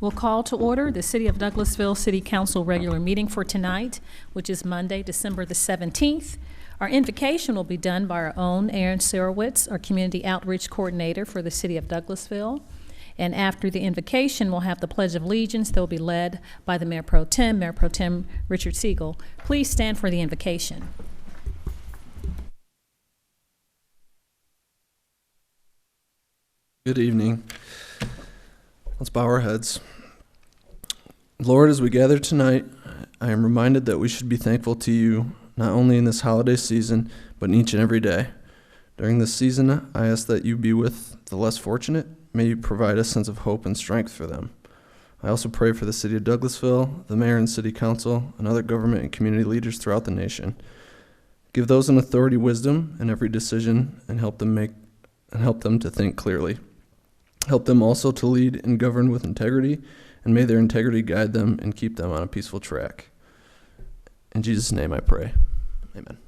We'll call to order the City of Douglasville City Council regular meeting for tonight, which is Monday, December the 17th. Our invocation will be done by our own Aaron Sarowitz, our Community Outreach Coordinator for the City of Douglasville. And after the invocation, we'll have the Pledge of Allegiance that will be led by the Mayor Pro Tem Richard Siegel. Please stand for the invocation. Good evening. Let's bow our heads. Lord, as we gather tonight, I am reminded that we should be thankful to you, not only in this holiday season, but in each and every day. During this season, I ask that you be with the less fortunate. May you provide a sense of hope and strength for them. I also pray for the City of Douglasville, the Mayor and City Council, and other government and community leaders throughout the nation. Give those in authority wisdom in every decision and help them to think clearly. Help them also to lead and govern with integrity, and may their integrity guide them and keep them on a peaceful track. In Jesus' name I pray. Amen.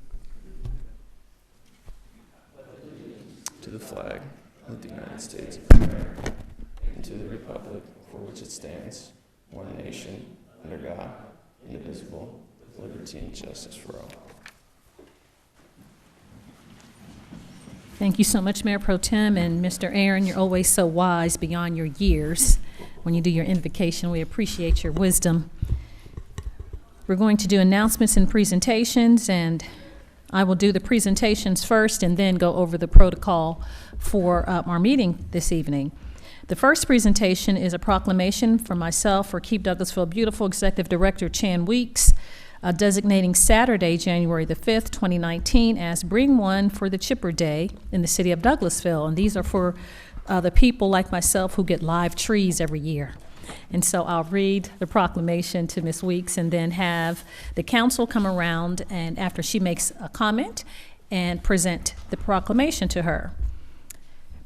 To the flag of the United States of America, and to the republic for which it stands, one nation, under God, indivisible, with liberty and justice for all. Thank you so much, Mayor Pro Tem, and Mr. Aaron, you're always so wise beyond your years when you do your invocation. We appreciate your wisdom. We're going to do announcements and presentations, and I will do the presentations first and then go over the protocol for our meeting this evening. The first presentation is a proclamation from myself for Keep Douglasville Beautiful Executive Director Chan Weeks, designating Saturday, January the 5th, 2019 as Bring One for the Chipper Day in the City of Douglasville. And these are for the people like myself who get live trees every year. And so I'll read the proclamation to Ms. Weeks and then have the council come around and after she makes a comment and present the proclamation to her.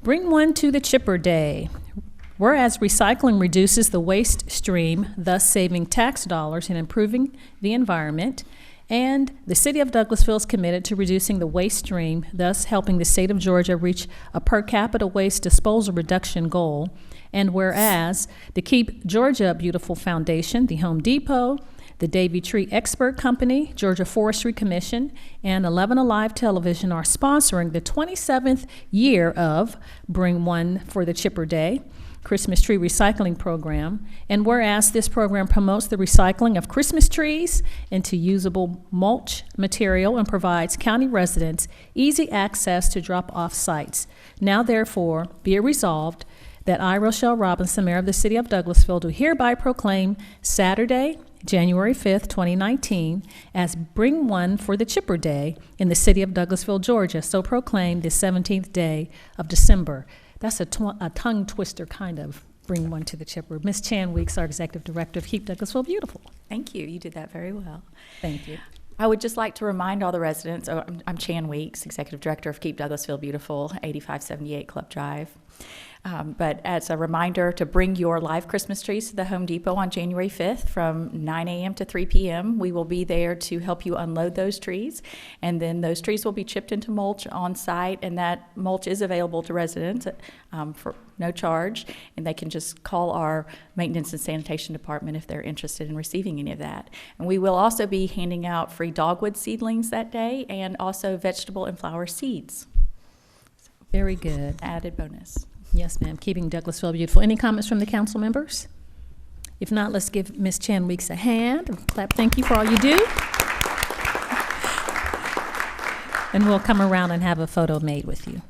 Bring One to the Chipper Day. Whereas recycling reduces the waste stream, thus saving tax dollars and improving the environment, and the City of Douglasville is committed to reducing the waste stream, thus helping the state of Georgia reach a per capita waste disposal reduction goal. And whereas the Keep Georgia Beautiful Foundation, the Home Depot, the Davy Tree Expert Company, Georgia Forestry Commission, and 11 Alive Television are sponsoring the 27th year of Bring One for the Chipper Day Christmas Tree Recycling Program. And whereas this program promotes the recycling of Christmas trees into usable mulch material and provides county residents easy access to drop-off sites. Now therefore, be it resolved that I, Rochelle Robinson, Mayor of the City of Douglasville, do hereby proclaim Saturday, January 5th, 2019, as Bring One for the Chipper Day in the City of Douglasville, Georgia, so proclaimed the 17th day of December. That's a tongue twister kind of Bring One to the Chipper. Ms. Chan Weeks, our Executive Director of Keep Douglasville Beautiful. Thank you. You did that very well. Thank you. I would just like to remind all the residents, I'm Chan Weeks, Executive Director of Keep Douglasville Beautiful, 8578 Club Drive. But as a reminder to bring your live Christmas trees to the Home Depot on January 5th from 9 a.m. to 3 p.m. We will be there to help you unload those trees, and then those trees will be chipped into mulch on site, and that mulch is available to residents for no charge, and they can just call our Maintenance and Sanitation Department if they're interested in receiving any of that. And we will also be handing out free dogwood seedlings that day and also vegetable and flower seeds. Very good. Added bonus. Yes, ma'am. Keeping Douglasville Beautiful. Any comments from the council members? If not, let's give Ms. Chan Weeks a hand. A clap. Thank you for all you do. And we'll come around and have a photo made with you.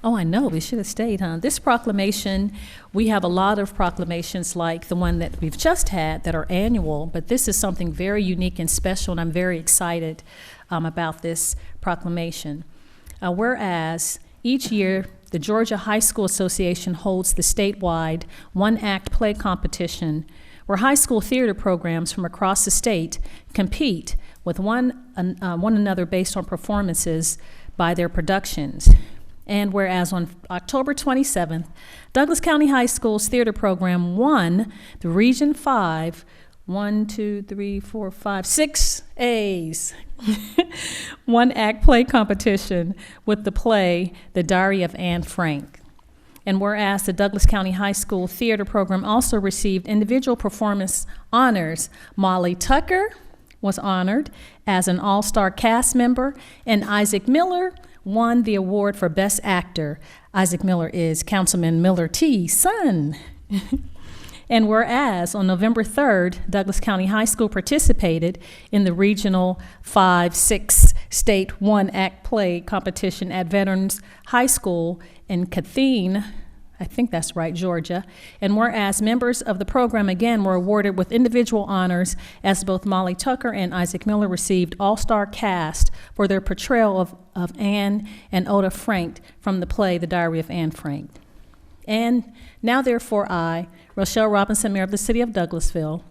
Oh, I know, we should have stayed, huh? This proclamation, we have a lot of proclamations like the one that we've just had that are annual, but this is something very unique and special, and I'm very excited about this proclamation. Whereas each year, the Georgia High School Association holds the statewide one-act play competition where high school theater programs from across the state compete with one another based on performances by their productions. And whereas on October 27th, Douglas County High School's theater program won the Region 5, 6 A's, one-act play competition with the play The Diary of Anne Frank. And whereas the Douglas County High School theater program also received individual performance honors, Molly Tucker was honored as an all-star cast member, and Isaac Miller won the award for Best Actor. Isaac Miller is Councilman Miller T's son. And whereas on November 3rd, Douglas County High School participated in the Regional 5-6 State One-Act Play competition at Veterans High School in Cathene, I think that's right, Georgia. And whereas members of the program again were awarded with individual honors, as both Molly Tucker and Isaac Miller received all-star cast for their portrayal of Anne and Oda Frank from the play The Diary of Anne Frank. And now therefore I, Rochelle Robinson, Mayor of the City of Douglasville,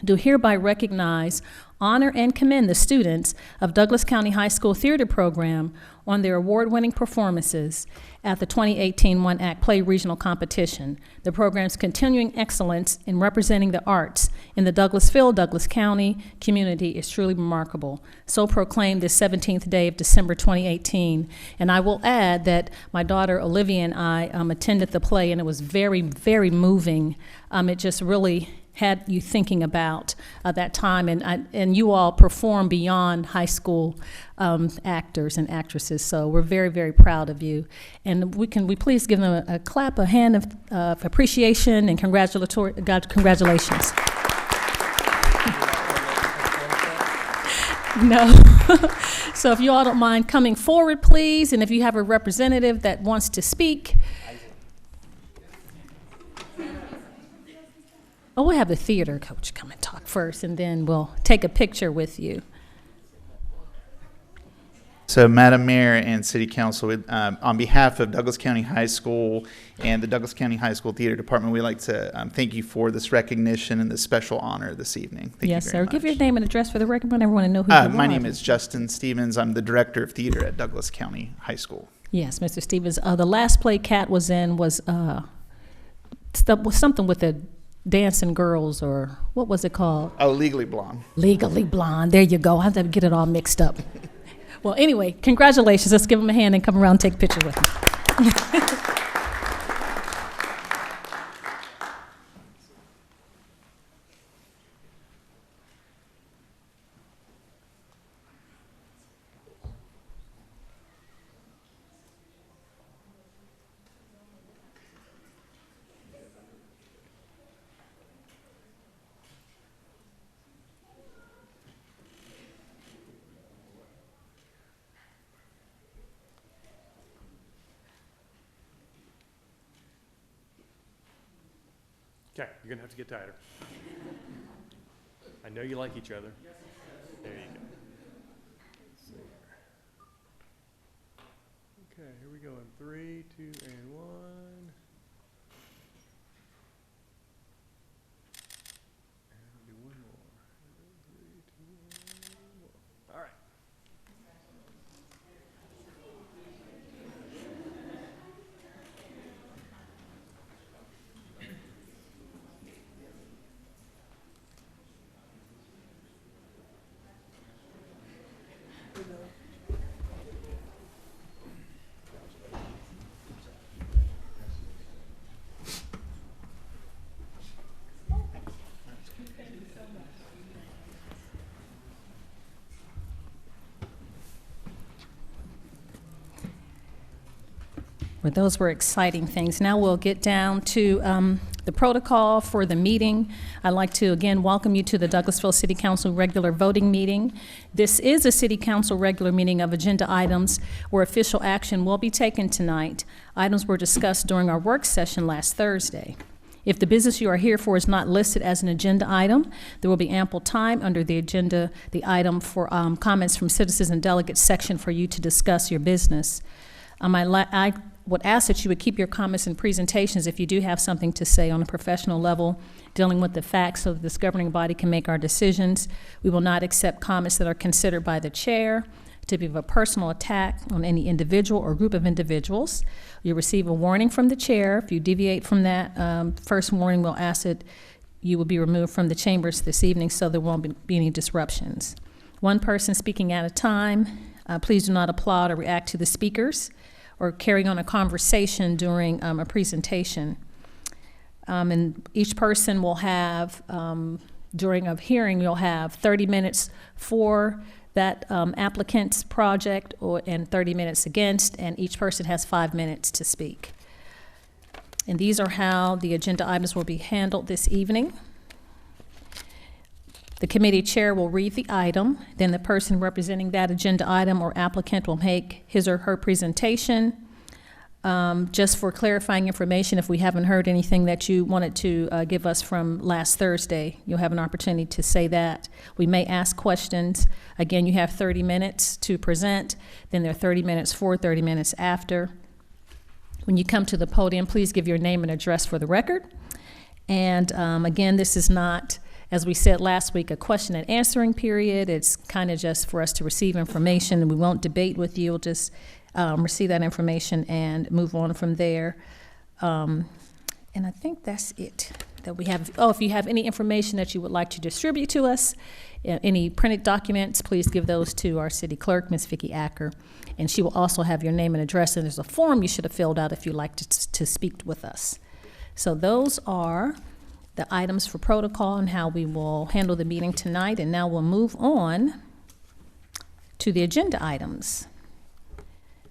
do hereby recognize, honor, and commend the students of Douglas County High School Theater Program on their award-winning performances at the 2018 One-Act Play Regional Competition. The program's continuing excellence in representing the arts in the Douglasville, Douglas County community is truly remarkable. So proclaimed this 17th day of December 2018. And I will add that my daughter Olivia and I attended the play, and it was very, very moving. It just really had you thinking about that time, and you all perform beyond high school actors and actresses. So we're very, very proud of you. And can we please give them a clap, a hand of appreciation and congratulations. No. So if you all don't mind coming forward, please, and if you have a representative that wants to speak. Oh, we'll have the theater coach come and talk first, and then we'll take a picture with you. So, Madam Mayor and City Council, on behalf of Douglas County High School and the Douglas County High School Theater Department, we'd like to thank you for this recognition and this special honor this evening. Thank yes, you sir. very much. Give your name and address for the record. I never want to know who you are. My name is Justin Stevens. I'm the Director of Theater at Douglas County High School. Yes, Mr. Stevens. The last play Kat was in was something with the dancing girls, or what was it called? Oh, Legally Blonde. Legally Blonde. There you go. I have to get it all mixed up. Well, anyway, congratulations. Let's give them a hand and come around and take a picture with them. Okay, you're gonna have to get tighter. I know you like each other. There you go. Let's see here. Okay, here we go in 3, 2, and 1. And we'll do one more. 3, 2, 1 more. All right. Well, those were exciting things. Now we'll get down to The protocol for the meeting, I'd like to again welcome you to the Douglasville City Council regular voting meeting. This is a City Council regular meeting of agenda items where official action will be taken tonight. Items were discussed during our work session last Thursday. If the business you are here for is not listed as an agenda item, there will be ample time under the agenda, the item for comments from citizens and delegates section for you to discuss your business. I would ask that you would keep your comments and presentations if you do have something to say on a professional level, dealing with the facts so that this governing body can make our decisions. We will not accept comments that are considered by the chair to be of a personal attack on any individual or group of individuals. You'll receive a warning from the chair. If you deviate from that first warning, we'll ask that you will be removed from the chambers this evening so there won't be any disruptions. One person speaking at a time. Please do not applaud or react to the speakers or carry on a conversation during a presentation. And each person will have, during a hearing, you'll have 30 minutes for that applicant's project and 30 minutes against, and each person has 5 minutes to speak. And these are how the agenda items will be handled this evening. The committee chair will read the item, then the person representing that agenda item or applicant will make his or her presentation. Just for clarifying information, if we haven't heard anything that you wanted to give us from last Thursday, you'll have an opportunity to say that. We may ask questions. Again, you have 30 minutes to present, then there are 30 minutes for, 30 minutes after. When you come to the podium, please give your name and address for the record. And again, this is not, as we said last week, a question and answering period. It's kind of just for us to receive information, and we won't debate with you. We'll just receive that information and move on from there. And I think that's it that we have. Oh, if you have any information that you would like to distribute to us, any printed documents, please give those to our city clerk, Ms. Vicki Acker. And she will also have your name and address, and there's a form you should have filled out if you'd like to speak with us. So those are the items for protocol and how we will handle the meeting tonight. And now we'll move on to the agenda items.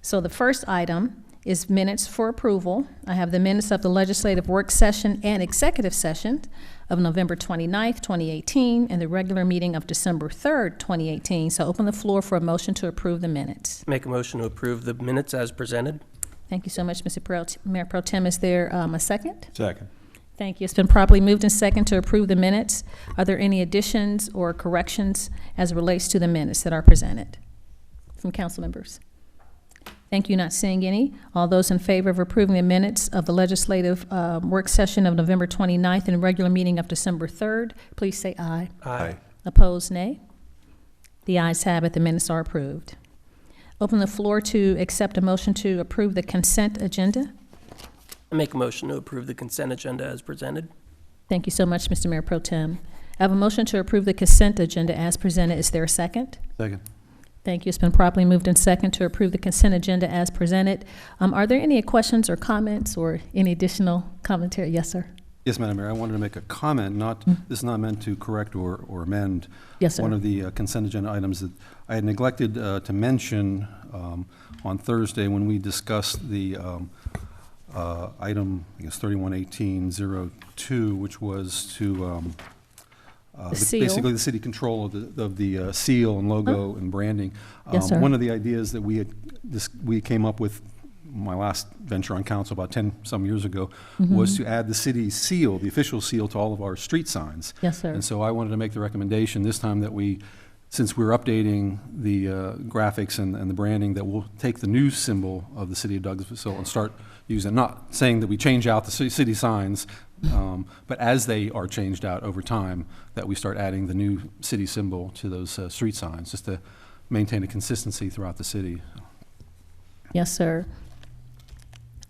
So the first item is minutes for approval. I have the minutes of the legislative work session and executive session of November 29th, 2018, and the regular meeting of December 3rd, 2018. So open the floor for a motion to approve the minutes. Make a motion to approve the minutes as presented. Thank you so much, Mayor Pro Tem. Is there a second? Second. Thank you. It's been properly moved and second to approve the minutes. Are there any additions or corrections as it relates to the minutes that are presented from council members? Thank you. Not seeing any. All those in favor of approving the minutes of the legislative work session of November 29th and regular meeting of December 3rd, please say aye. Aye. Opposed, nay. The ayes have it. The minutes are approved. Open the floor to accept a motion to approve the consent agenda. I make a motion to approve the consent agenda as presented. Thank you so much, Mr. Mayor Pro Tem. I have a motion to approve the consent agenda as presented. Is there a second? Second. Thank you. It's been properly moved and second to approve the consent agenda as presented. Are there any questions or comments or any additional commentary? Yes, sir. Yes, Madam Mayor. I wanted to make a comment. This is not meant to correct or amend Yes, sir. one of the consent agenda items that I had neglected to mention on Thursday when we discussed the item, I guess, 311802, which was to seal. basically the city control of the seal and logo and branding. Yes, sir. One of the ideas that we came up with, my last venture on council about 10 some years ago, was to add the city seal, the official seal, to all of our street signs. Yes, sir. And so I wanted to make the recommendation this time that since we're updating the graphics and the branding, that we'll take the new symbol of the city of Douglasville and start using, not saying that we change out the city signs, but as they are changed out over time, that we start adding the new city symbol to those street signs, just to maintain a consistency throughout the city. Yes, sir.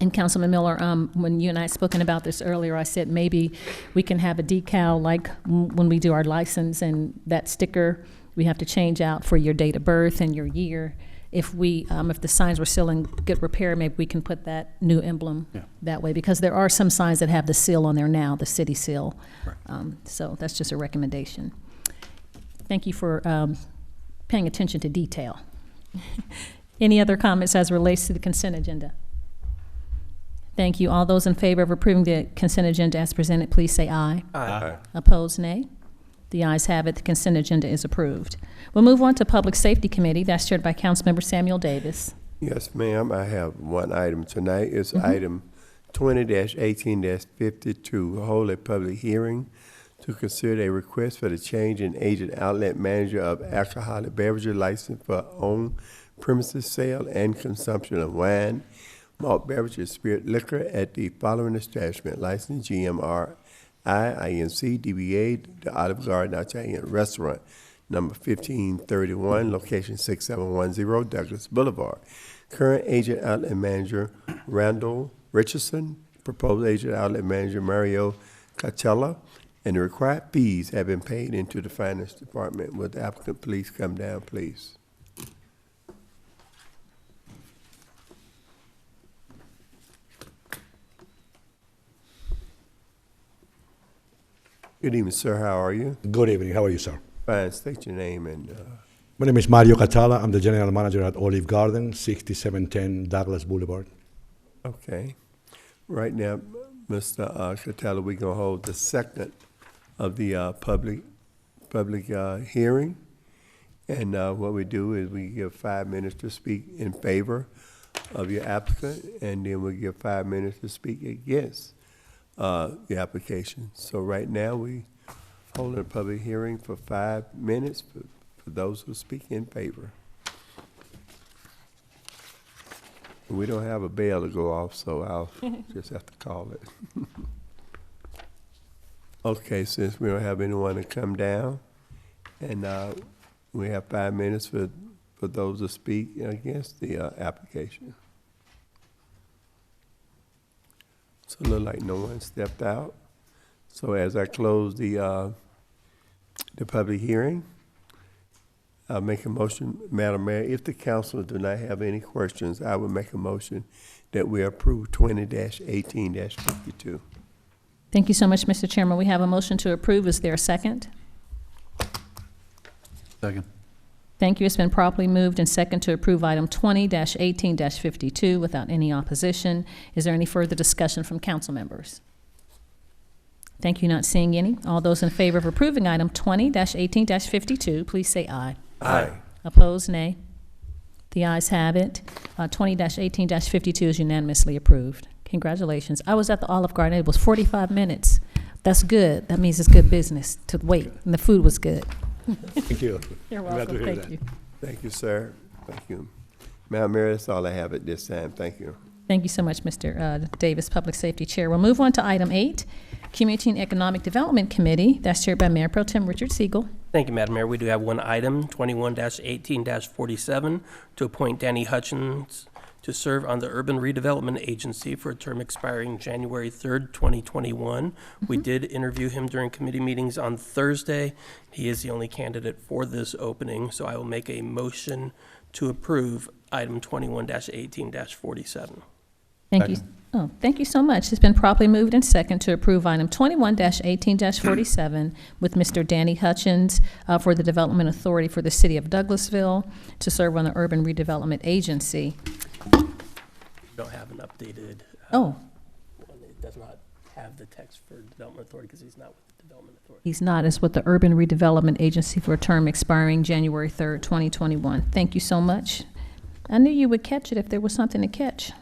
And Councilman Miller, when you and I had spoken about this earlier, I said maybe we can have a decal like when we do our license, and that sticker we have to change out for your date of birth and your year. If the signs were still in good repair, maybe we can put that new emblem that way, because there are some signs that have the seal on there now, the city seal. Right. So that's just a recommendation. Thank you for paying attention to detail. Any other comments as it relates to the consent agenda? Thank you. All those in favor of approving the consent agenda as presented, please say aye. Aye. Opposed, nay. The ayes have it. The consent agenda is approved. We'll move on to Public Safety Committee. That's chaired by Councilmember Samuel Davis. Yes, ma'am. I have one item tonight. It's item 20-18-52, hold a public hearing to consider a request for the change in agent outlet manager of alcoholic beverages license for on-premises sale and consumption of wine, malt beverages, spirit liquor at the following establishment: license GMRI, INC, DBA, the Olive Garden Italian Restaurant, number 1531, location 6710 Douglas Boulevard. Current agent outlet manager Randall Richardson, proposed agent outlet manager Mario Catella, and the required fees have been paid into the finance department. Would the applicant please come down, please? Good evening, sir. How are you? Good evening. How are you, sir? Fine. State your name and My name is Mario Catala. I'm the general manager at Olive Garden, 6710 Douglas Boulevard. okay. Right now, Mr. Catella, we're gonna hold the second of the public hearing. And what we do is we give 5 minutes to speak in favor of your applicant, and then we give 5 minutes to speak against the application. So right now, we holding a public hearing for 5 minutes for those who speak in favor. We don't have a bell to go off, so I'll just have to call it. Okay, since we don't have anyone to come down, and we have 5 minutes for those to speak against the application. So it looks like no one stepped out. So as I close the public hearing, I'll make a motion, Madam Mayor, if the council do not have any questions, I would make a motion that we approve 20-18-52. Thank you so much, Mr. Chairman. We have a motion to approve. Is there a second? Second. Thank you. It's been properly moved and second to approve item 20-18-52 without any opposition. Is there any further discussion from council members? Thank you. Not seeing any. All those in favor of approving item 20-18-52, please say aye. Aye. Opposed, nay. The ayes have it. 20-18-52 is unanimously approved. Congratulations. I was at the Olive Garden. It was 45 minutes. That's good. That means it's good business to wait, and the food was good. Thank you. You're Glad to welcome. hear Thank that. you. Thank you, sir. Thank you. Madam Mayor, that's all I have at this time. Thank you. Thank you so much, Mr. Davis, Public Safety Chair. We'll move on to item 8, Community and Economic Development Committee. That's chaired by Mayor Pro Tem Richard Siegel. Thank you, Madam Mayor. We do have one item, 21-18-47, to appoint Danny Hutchins to serve on the Urban Redevelopment Agency for a term expiring January 3rd, 2021. We did interview him during committee meetings on Thursday. He is the only candidate for this opening, so I will make a motion to approve item 21-18-47. Thank you. Oh, thank you so much. It's been properly moved and second to approve item 21-18-47 with Mr. Danny Hutchins for the Development Authority for the City of Douglasville to serve on the Urban Redevelopment Agency. We don't have an updated, Oh, it does not have the text for Development Authority because he's not with the Development Authority. he's not. It's with the Urban Redevelopment Agency for a term expiring January 3rd, 2021. Thank you so much. I knew you would catch it if there was something to catch.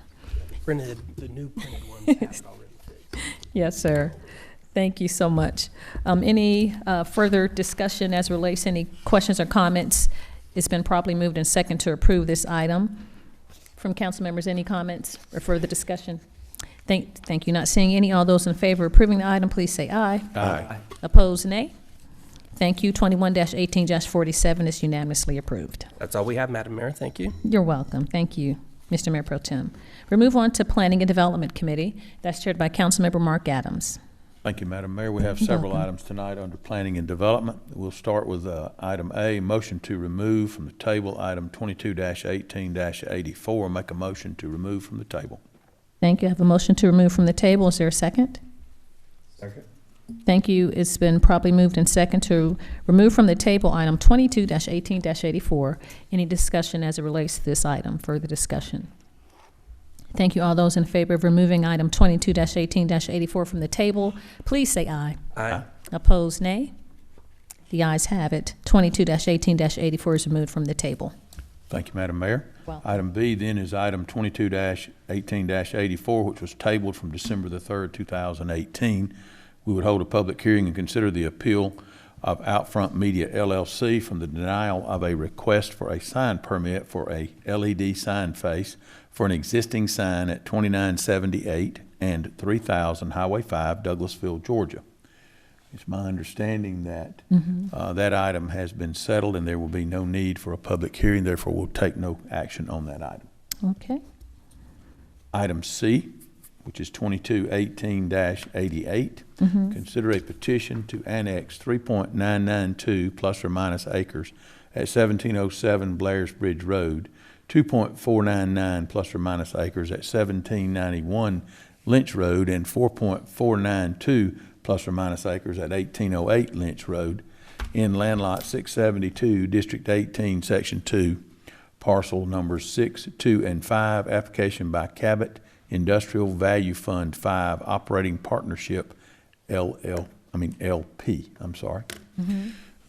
Printed, the new printed ones have it already. Yes, sir. Thank you so much. Any further discussion as relates to any questions or comments? It's been properly moved and second to approve this item. From council members, any comments or further discussion? Thank you. Not seeing any. All those in favor of approving the item, please say aye. Aye. Opposed, nay. Thank you. 21-18-47 is unanimously approved. That's all we have, Madam Mayor. Thank you. You're welcome. Thank you, Mr. Mayor Pro Tem. We move on to Planning and Development Committee. That's chaired by Councilmember Mark Adams. Thank you, Madam Mayor. We have several welcome. items tonight under Planning and Development. We'll start with item A, motion to remove from the table item 22-18-84. Make a motion to remove from the table. Thank you. I have a motion to remove from the table. Is there a second? Second. Thank you. It's been properly moved and second to remove from the table item 22-18-84. Any discussion as it relates to this item? Further discussion? Thank you. All those in favor of removing item 22-18-84 from the table, please say aye. Aye. Opposed, nay. The ayes have it. 22-18-84 is removed from the table. Thank you, Madam Mayor. Well, Item B then is item 22-18-84, which was tabled from December the 3rd, 2018. We would hold a public hearing and consider the appeal of Outfront Media LLC from the denial of a request for a sign permit for a LED sign face for an existing sign at 2978 and 3000 Highway 5, Douglasville, Georgia. It's my understanding that that item has been settled and there will be no need for a public hearing, therefore we'll take no action on that item. okay. Item C, which is 22-18-88, consider a petition to annex 3.992 plus or minus acres at 1707 Blairs Bridge Road, 2.499 plus or minus acres at 1791 Lynch Road, and 4.492 plus or minus acres at 1808 Lynch Road in land lot 672, District 18, Section 2, parcel numbers 6, 2, and 5, application by Cabot Industrial Value Fund 5 Operating Partnership LP.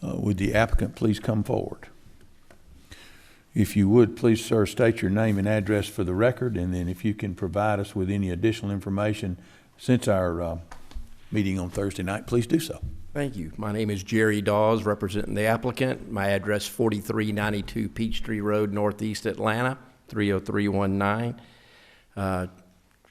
Would the applicant please come forward? If you would, please, sir, state your name and address for the record, and then if you can provide us with any additional information since our meeting on Thursday night, please do so. Thank you. My name is Jerry Dawes, representing the applicant. My address, 4392 Peachtree Road, Northeast Atlanta, 30319.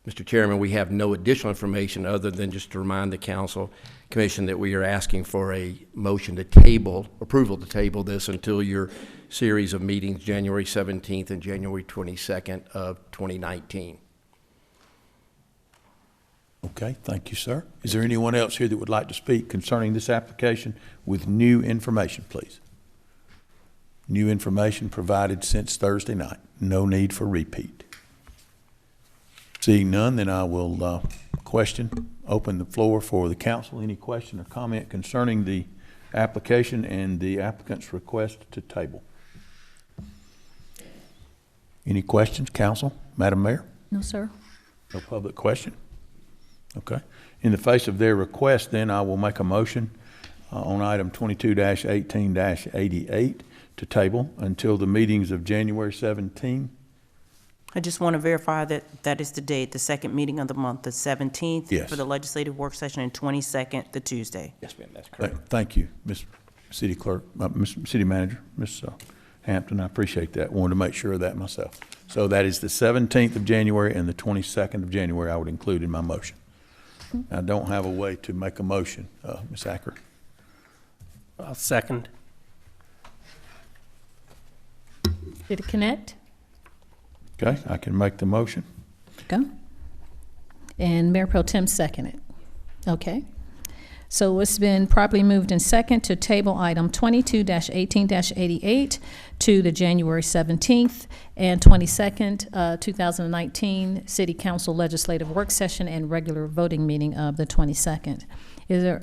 Mr. Chairman, we have no additional information other than just to remind the Council Commission that we are asking for a motion to table, approval to table this until your series of meetings, January 17th and January 22nd of 2019. Okay, thank you, sir. Is there anyone else here that would like to speak concerning this application with new information, please? New information provided since Thursday night. No need for repeat. Seeing none, then I will open the floor for the council. Any question or comment concerning the application and the applicant's request to table? Any questions, council? Madam Mayor? No, sir. No public question? Okay. In the face of their request, then, I will make a motion on item 22-18-88 to table until the meetings of January 17. I just want to verify that that is the date, the second meeting of the month, the 17th. Yes. For the legislative work session, and 22nd, the Tuesday. Yes, ma'am, that's correct. Thank you, Ms. City Clerk, Ms. City Manager, Ms. Hampton. I appreciate that. Wanted to make sure of that myself. So that is the 17th of January and the 22nd of January I would include in my motion. I don't have a way to make a motion, Ms. Acker. I'll second. Did it connect? Okay, I can make the motion. Go. And Mayor Pro Tem seconded. Okay. So it's been properly moved in second to table item 22-18-88 to the January 17th and 22nd, 2019 City Council Legislative Work Session and regular voting meeting of the 22nd.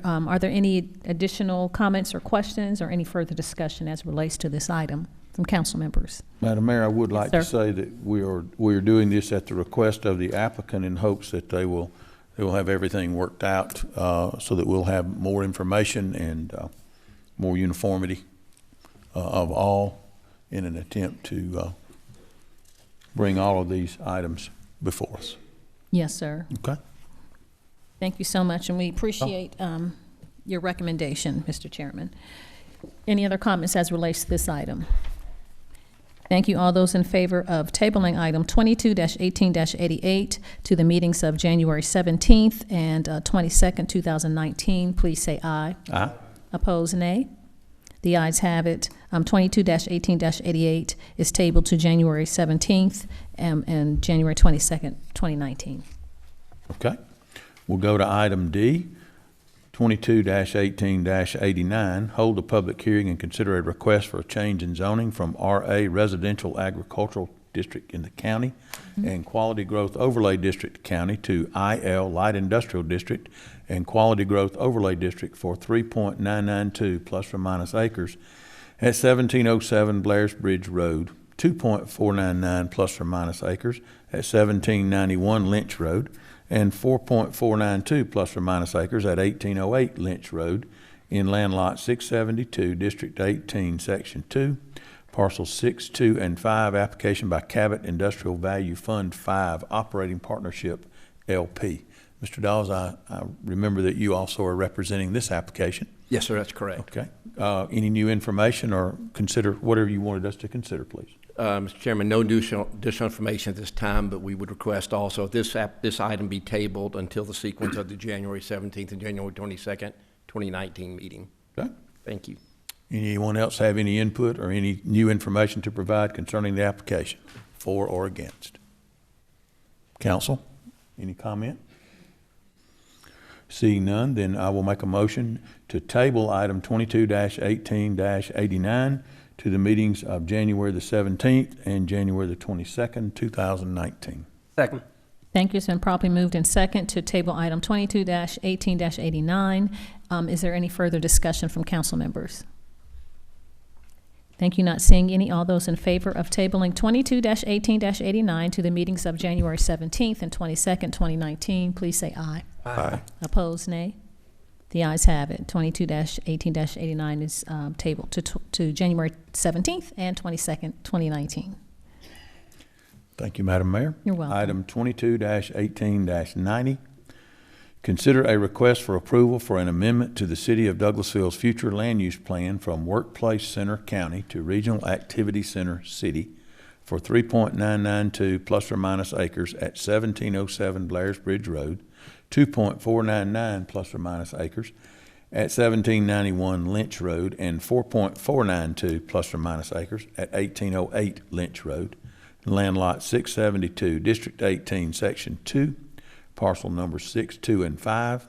Are there any additional comments or questions or any further discussion as it relates to this item from council members? Madam Mayor, I would like to Sir. say that we are doing this at the request of the applicant in hopes that they will have everything worked out so that we'll have more information and more uniformity of all in an attempt to bring all of these items before us. Yes, sir. Okay. Thank you so much, and we appreciate your recommendation, Mr. Chairman. Any other comments as relates to this item? Thank you. All those in favor of tabling item 22-18-88 to the meetings of January 17th and 22nd, 2019, please say aye. Aye. Opposed, nay. The ayes have it. 22-18-88 is tabled to January 17th and January 22nd, 2019. Okay. We'll go to item D, 22-18-89, hold a public hearing and consider a request for a change in zoning from RA Residential Agricultural District in the county and Quality Growth Overlay District County to IL Light Industrial District and Quality Growth Overlay District for 3.992 plus or minus acres at 1707 Blairs Bridge Road, 2.499 plus or minus acres at 1791 Lynch Road, and 4.492 plus or minus acres at 1808 Lynch Road in land lot 672, District 18, Section 2, parcels 6, 2, and 5, application by Cabot Industrial Value Fund 5, Operating Partnership, LP. Mr. Dawes, I remember that you also are representing this application. Yes, sir, that's correct. Okay. Any new information or consider whatever you wanted us to consider, please? Mr. Chairman, no additional information at this time, but we would request also this item be tabled until the sequence of the January 17th and January 22nd, 2019 meeting. Okay. Thank you. Anyone else have any input or any new information to provide concerning the application, for or against? Council, any comment? Seeing none, then I will make a motion to table item 22-18-89 to the meetings of January the 17th and January the 22nd, 2019. Second. Thank you. It's been properly moved in second to table item 22-18-89. Is there any further discussion from council members? Thank you. Not seeing any. All those in favor of tabling 22-18-89 to the meetings of January 17th and 22nd, 2019, please say aye. Aye. Opposed, nay. The ayes have it. 22-18-89 is tabled to January 17th and 22nd, 2019. Thank you, Madam Mayor. You're welcome. Item 22-18-90. Consider a request for approval for an amendment to the City of Douglasville's future land use plan from Workplace Center County to Regional Activity Center City for 3.992 plus or minus acres at 1707 Blairs Bridge Road, 2.499 plus or minus acres at 1791 Lynch Road, and 4.492 plus or minus acres at 1808 Lynch Road, land lot 672, District 18, Section 2, parcel numbers 6, 2, and 5.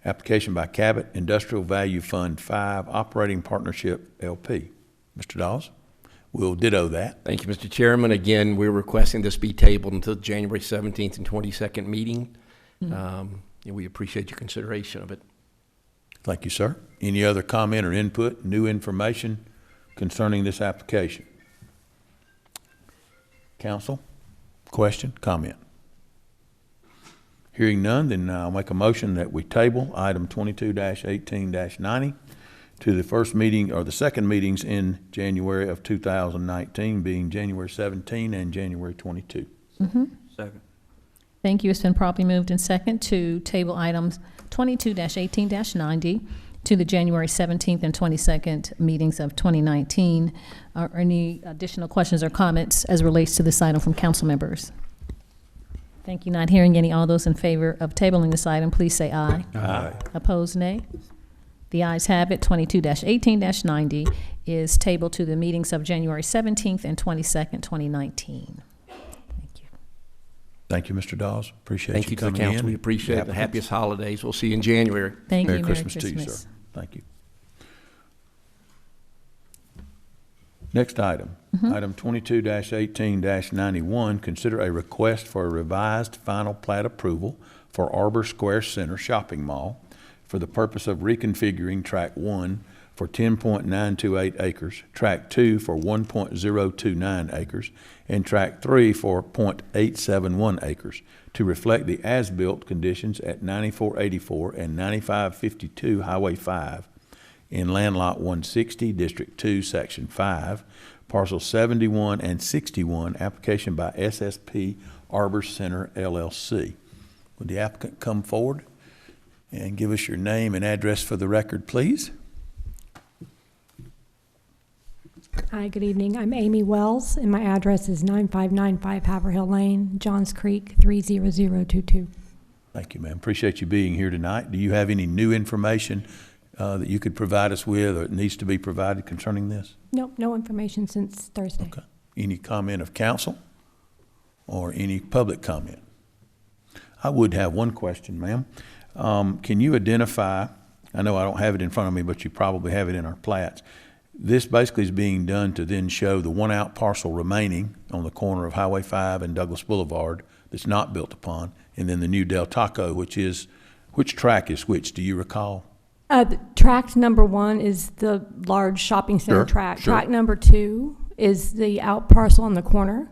Application by Cabot Industrial Value Fund 5, Operating Partnership, LP. Mr. Dawes, we'll ditto that. Thank you, Mr. Chairman. Again, we're requesting this be tabled until the January 17th and 22nd meeting. And we appreciate your consideration of it. Thank you, sir. Any other comment or input, new information concerning this application? Council, question, comment? Hearing none, then I'll make a motion that we table item 22-18-90 to the first meeting or the second meetings in January of 2019, being January 17 and January 22. Second. Thank you. It's been properly moved in second to table items 22-18-90 to the January 17th and 22nd meetings of 2019. Are any additional questions or comments as relates to this item from council members? Thank you. Not hearing any. All those in favor of tabling this item, please say aye. Aye. Opposed, nay. The ayes have it. 22-18-90 is tabled to the meetings of January 17th and 22nd, 2019. Thank you, Mr. Dawes. Appreciate Thank you you to the coming in. council. We appreciate it. The happiest holidays. We'll see you in January. Thank Merry you. Christmas to you, sir. Thank you. Next item, item 22-18-91, consider a request for a revised final plat approval for Arbor Square Center Shopping Mall for the purpose of reconfiguring Track 1 for 10.928 acres, Track 2 for 1.029 acres, and Track 3 for 0.871 acres to reflect the as-built conditions at 9484 and 9552 Highway 5 in land lot 160, District 2, Section 5, parcels 71 and 61, application by SSP Arbor Center, LLC. Would the applicant come forward and give us your name and address for the record, please? Hi, good evening. I'm Amy Wells, and my address is 9595 Haverhill Lane, Johns Creek, 30022. Thank you, ma'am. Appreciate you being here tonight. Do you have any new information that you could provide us with or needs to be provided concerning this? Nope, no information since Thursday. Okay. Any comment of council or any public comment? I would have one question, ma'am. Can you identify, I know I don't have it in front of me, but you probably have it in our plats. This basically is being done to then show the one out parcel remaining on the corner of Highway 5 and Douglas Boulevard that's not built upon, and then the new Del Taco, which track is which, do you recall? Tract number 1 is the large shopping center tract. Sure. Tract number 2 is the out parcel on the corner.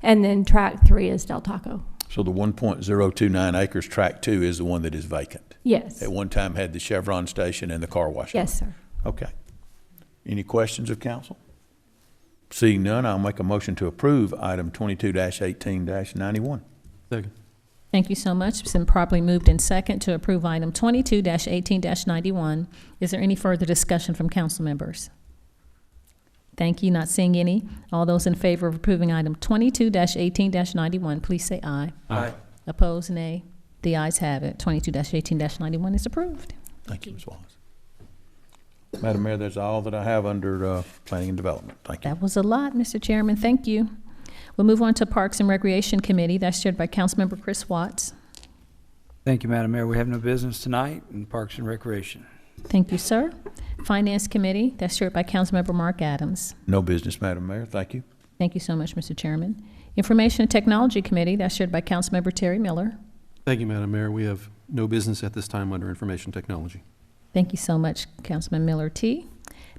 And then track 3 is Del Taco. So the 1.029 acres, tract 2, is the one that is vacant. Yes. At one time had the Chevron station and the car wash. Yes, sir. Okay. Any questions of council? Seeing none, I'll make a motion to approve item 22-18-91. Second. Thank you so much. It's been properly moved in second to approve item 22-18-91. Is there any further discussion from council members? Thank you. Not seeing any. All those in favor of approving item 22-18-91, please say aye. Aye. Opposed, nay. The ayes have it. 22-18-91 is approved. Thank you, Ms. Wallace. Madam Mayor, that's all that I have under planning and development. Thank you. That was a lot, Mr. Chairman. Thank you. We'll move on to Parks and Recreation Committee. That's chaired by Councilmember Chris Watts. Thank you, Madam Mayor. We have no business tonight in Parks and Recreation. Thank you, sir. Finance Committee. That's chaired by Councilmember Mark Adams. No business, Madam Mayor. Thank you. Thank you so much, Mr. Chairman. Information and Technology Committee. That's chaired by Councilmember Terry Miller. Thank you, Madam Mayor. We have no business at this time under information technology. Thank you so much, Councilman Miller T.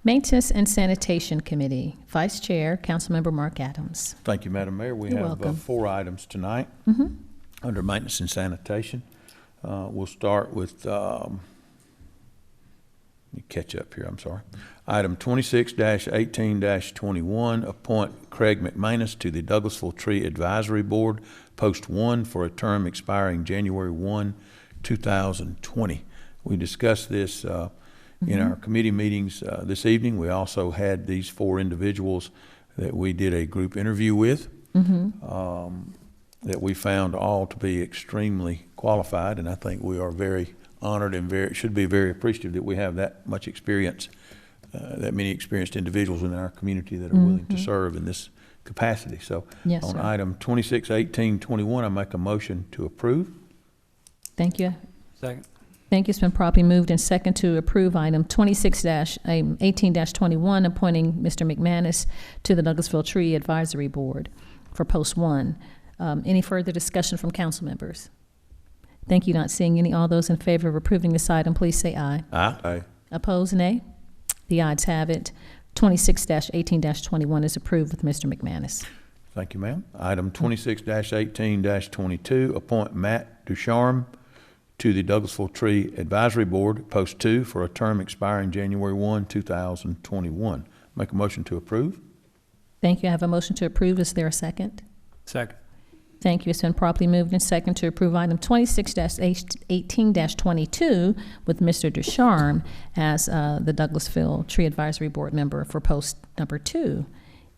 Maintenance and Sanitation Committee, Vice Chair, Councilmember Mark Adams. Thank you, Madam Mayor. We You're have welcome. 4 items tonight under maintenance and sanitation. We'll start with, let me catch up here, I'm sorry. Item 26-18-21, appoint Craig McManus to the Douglasville Tree Advisory Board, Post 1, for a term expiring January 1, 2020. We discussed this in our committee meetings this evening. We also had these 4 individuals that we did a group interview with that we found all to be extremely qualified, and I think we are very honored and should be very appreciative that we have that much experience, that many experienced individuals in our community that are willing to serve in this capacity. So Yes, on sir. item 26-18-21, I make a motion to approve. Thank you. Second. Thank you. It's been properly moved and second to approve item 26-18-21, appointing Mr. McManus to the Douglasville Tree Advisory Board for Post 1. Any further discussion from council members? Thank you. Not seeing any. All those in favor of approving this item, please say aye. Aye. Aye. Opposed, nay. The ayes have it. 26-18-21 is approved with Mr. McManus. Thank you, ma'am. Item 26-18-22, appoint Matt Ducharme to the Douglasville Tree Advisory Board, Post 2, for a term expiring January 1, 2021. Make a motion to approve. Thank you. I have a motion to approve. Is there a second? Second. Thank you. It's been properly moved and second to approve item 26-18-22 with Mr. Ducharme as the Douglasville Tree Advisory Board member for post number 2.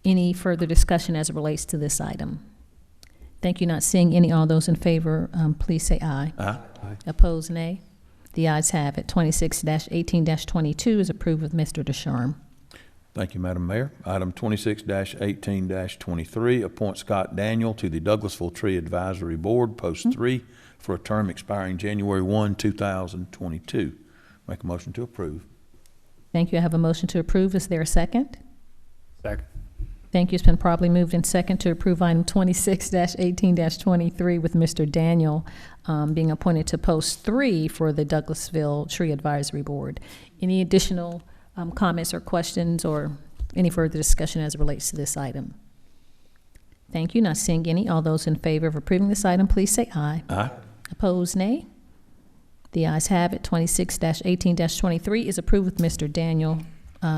Any further discussion as it relates to this item? Thank you. Not seeing any. All those in favor, please say aye. Aye. Opposed, nay. The ayes have it. 26-18-22 is approved with Mr. Ducharme. Thank you, Madam Mayor. Item 26-18-23, appoint Scott Daniel to the Douglasville Tree Advisory Board, Post 3, for a term expiring January 1, 2022. Make a motion to approve. Thank you. I have a motion to approve. Is there a second? Second. Thank you. It's been properly moved in second to approve item 26-18-23 with Mr. Daniel being appointed to Post 3 for the Douglasville Tree Advisory Board. Any additional comments or questions or any further discussion as it relates to this item? Thank you. Not seeing any. All those in favor of approving this item, please say aye. Aye. Opposed, nay. The ayes have it. 26-18-23 is approved with Mr. Daniel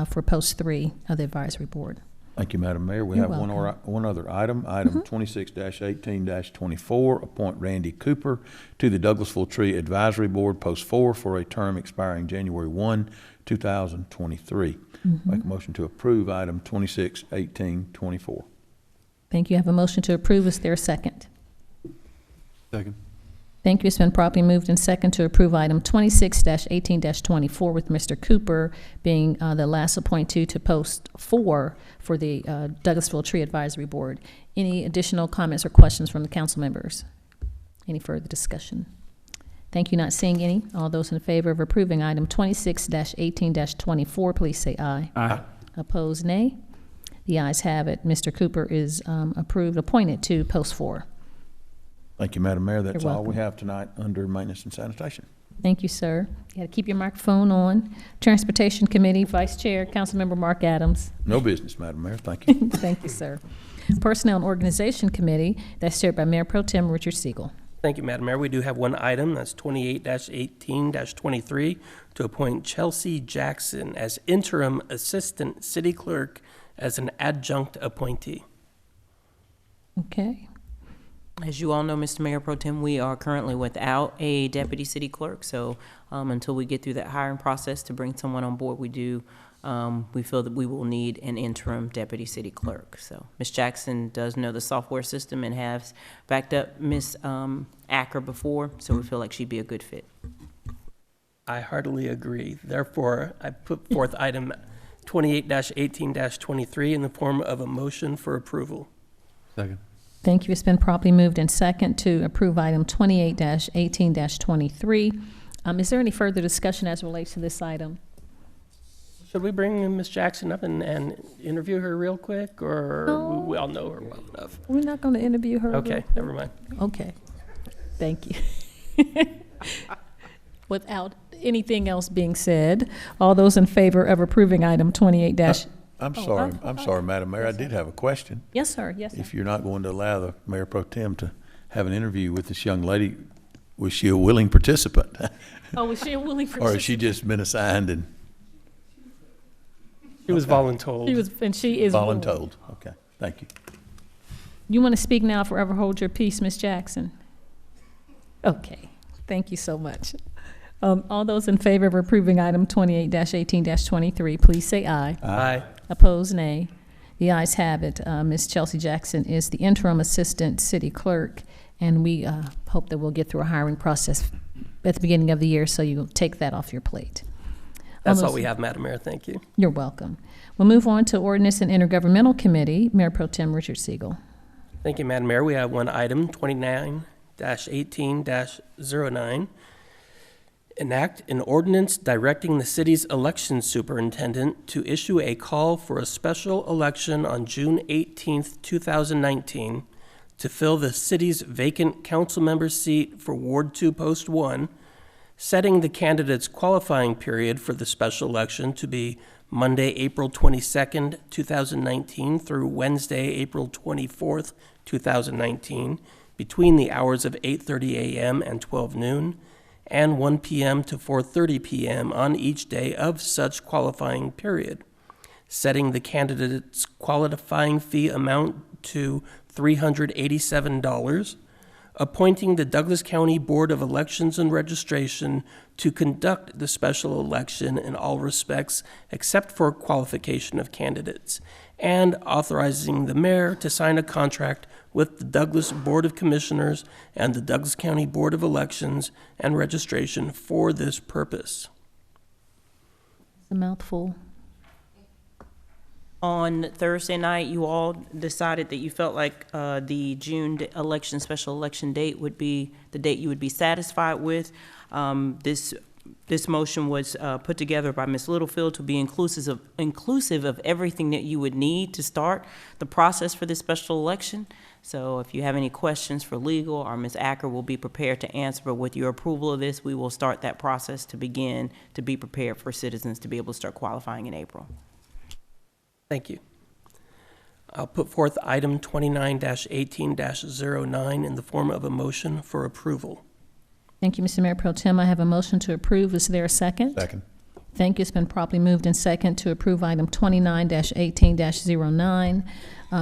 for Post 3 of the Advisory Board. Thank you, Madam Mayor. We You're have one other item. Item 26-18-24, appoint Randy Cooper to the Douglasville Tree Advisory Board, Post 4, for a term expiring January 1, 2023. Make a motion to approve item 26-18-24. Thank you. I have a motion to approve. Is there a second? Second. Thank you. It's been properly moved and second to approve item 26-18-24 with Mr. Cooper being the last appointee to Post 4 for the Douglasville Tree Advisory Board. Any additional comments or questions from the council members? Any further discussion? Thank you. Not seeing any. All those in favor of approving item 26-18-24, please say aye. Aye. Opposed, nay. The ayes have it. Mr. Cooper is appointed to Post 4. Thank you, Madam Mayor. That's You're all we welcome. have tonight under maintenance and sanitation. Thank you, sir. You got to keep your microphone on. Transportation Committee, Vice Chair, Councilmember Mark Adams. No business, Madam Mayor. Thank you. Thank you, sir. Personnel and Organization Committee, that's chaired by Mayor Pro Tem Richard Siegel. Thank you, Madam Mayor. We do have one item, that's 28-18-23, to appoint Chelsea Jackson as interim assistant city clerk as an adjunct appointee. Okay. As you all know, Mr. Mayor Pro Tem, we are currently without a deputy city clerk, so until we get through that hiring process to bring someone on board, we feel that we will need an interim deputy city clerk. So Ms. Jackson does know the software system and has backed up Ms. Acker before, so we feel like she'd be a good fit. I heartily agree. Therefore, I put forth item 28-18-23 in the form of a motion for approval. Second. Thank you. It's been properly moved in second to approve item 28-18-23. Is there any further discussion as it relates to this item? Should we bring Ms. Jackson up and interview her real quick, or No. we all know her well enough? We're not going to interview her. Okay, never mind. Okay. Thank you. Without anything else being said, all those in favor of approving item 28- I'm sorry, Madam Mayor, I did have a question. Yes, sir. Yes, sir. If you're not going to allow the Mayor Pro Tem to have an interview with this young lady, was she a willing participant? Oh, was she a willing Or has she just been assigned and She was voluntold. She is willing. voluntold? Okay, thank you. You want to speak now, forever hold your peace, Ms. Jackson? Okay, thank you so much. All those in favor of approving item 28-18-23, please say aye. Aye. Opposed, nay. The ayes have it. Ms. Chelsea Jackson is the interim assistant city clerk, and we hope that we'll get through a hiring process at the beginning of the year, so you'll take that off your plate. That's all we have, Madam Mayor. Thank you. You're welcome. We'll move on to Ordinance and Intergovernmental Committee. Mayor Pro Tem Richard Siegel. Thank you, Madam Mayor. We have one item, 29-18-09. Enact an ordinance directing the city's election superintendent to issue a call for a special election on June 18th, 2019 to fill the city's vacant council member seat for Ward 2, Post 1, setting the candidate's qualifying period for the special election to be Monday, April 22nd, 2019 through Wednesday, April 24th, 2019, between the hours of 8:30 a.m. and 12 noon, and 1 p.m. to 4:30 p.m. on each day of such qualifying period, setting the candidate's qualifying fee amount to $387, appointing the Douglas County Board of Elections and Registration to conduct the special election in all respects except for qualification of candidates, and authorizing the mayor to sign a contract with the Douglas Board of Commissioners and the Douglas County Board of Elections and Registration for this purpose. It's a mouthful. On Thursday night, you all decided that you felt like the June special election date would be the date you would be satisfied with. This motion was put together by Ms. Littlefield to be inclusive of everything that you would need to start the process for this special election. So if you have any questions for legal, or Ms. Acker will be prepared to answer, but with your approval of this, we will start that process to begin to be prepared for citizens to be able to start qualifying in April. Thank you. I'll put forth item 29-18-09 in the form of a motion for approval. Thank you, Mr. Mayor Pro Tem. I have a motion to approve. Is there a second? Second. Thank you. It's been properly moved in second to approve item 29-18-09.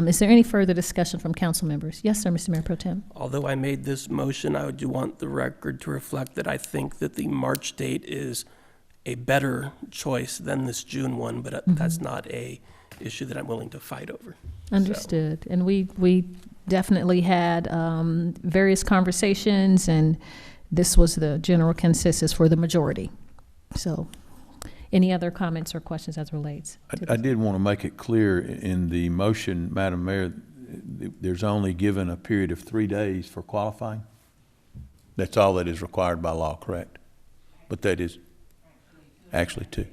Is there any further discussion from council members? Yes, sir, Mr. Mayor Pro Tem. Although I made this motion, I do want the record to reflect that I think that the March date is a better choice than this June one, but that's not a issue that I'm willing to fight over. Understood. And we definitely had various conversations, and this was the general consensus for the majority. So any other comments or questions as relates? I did want to make it clear in the motion, Madam Mayor, there's only given a period of 3 days for qualifying. That's all that is required by law, correct? But that is actually 2.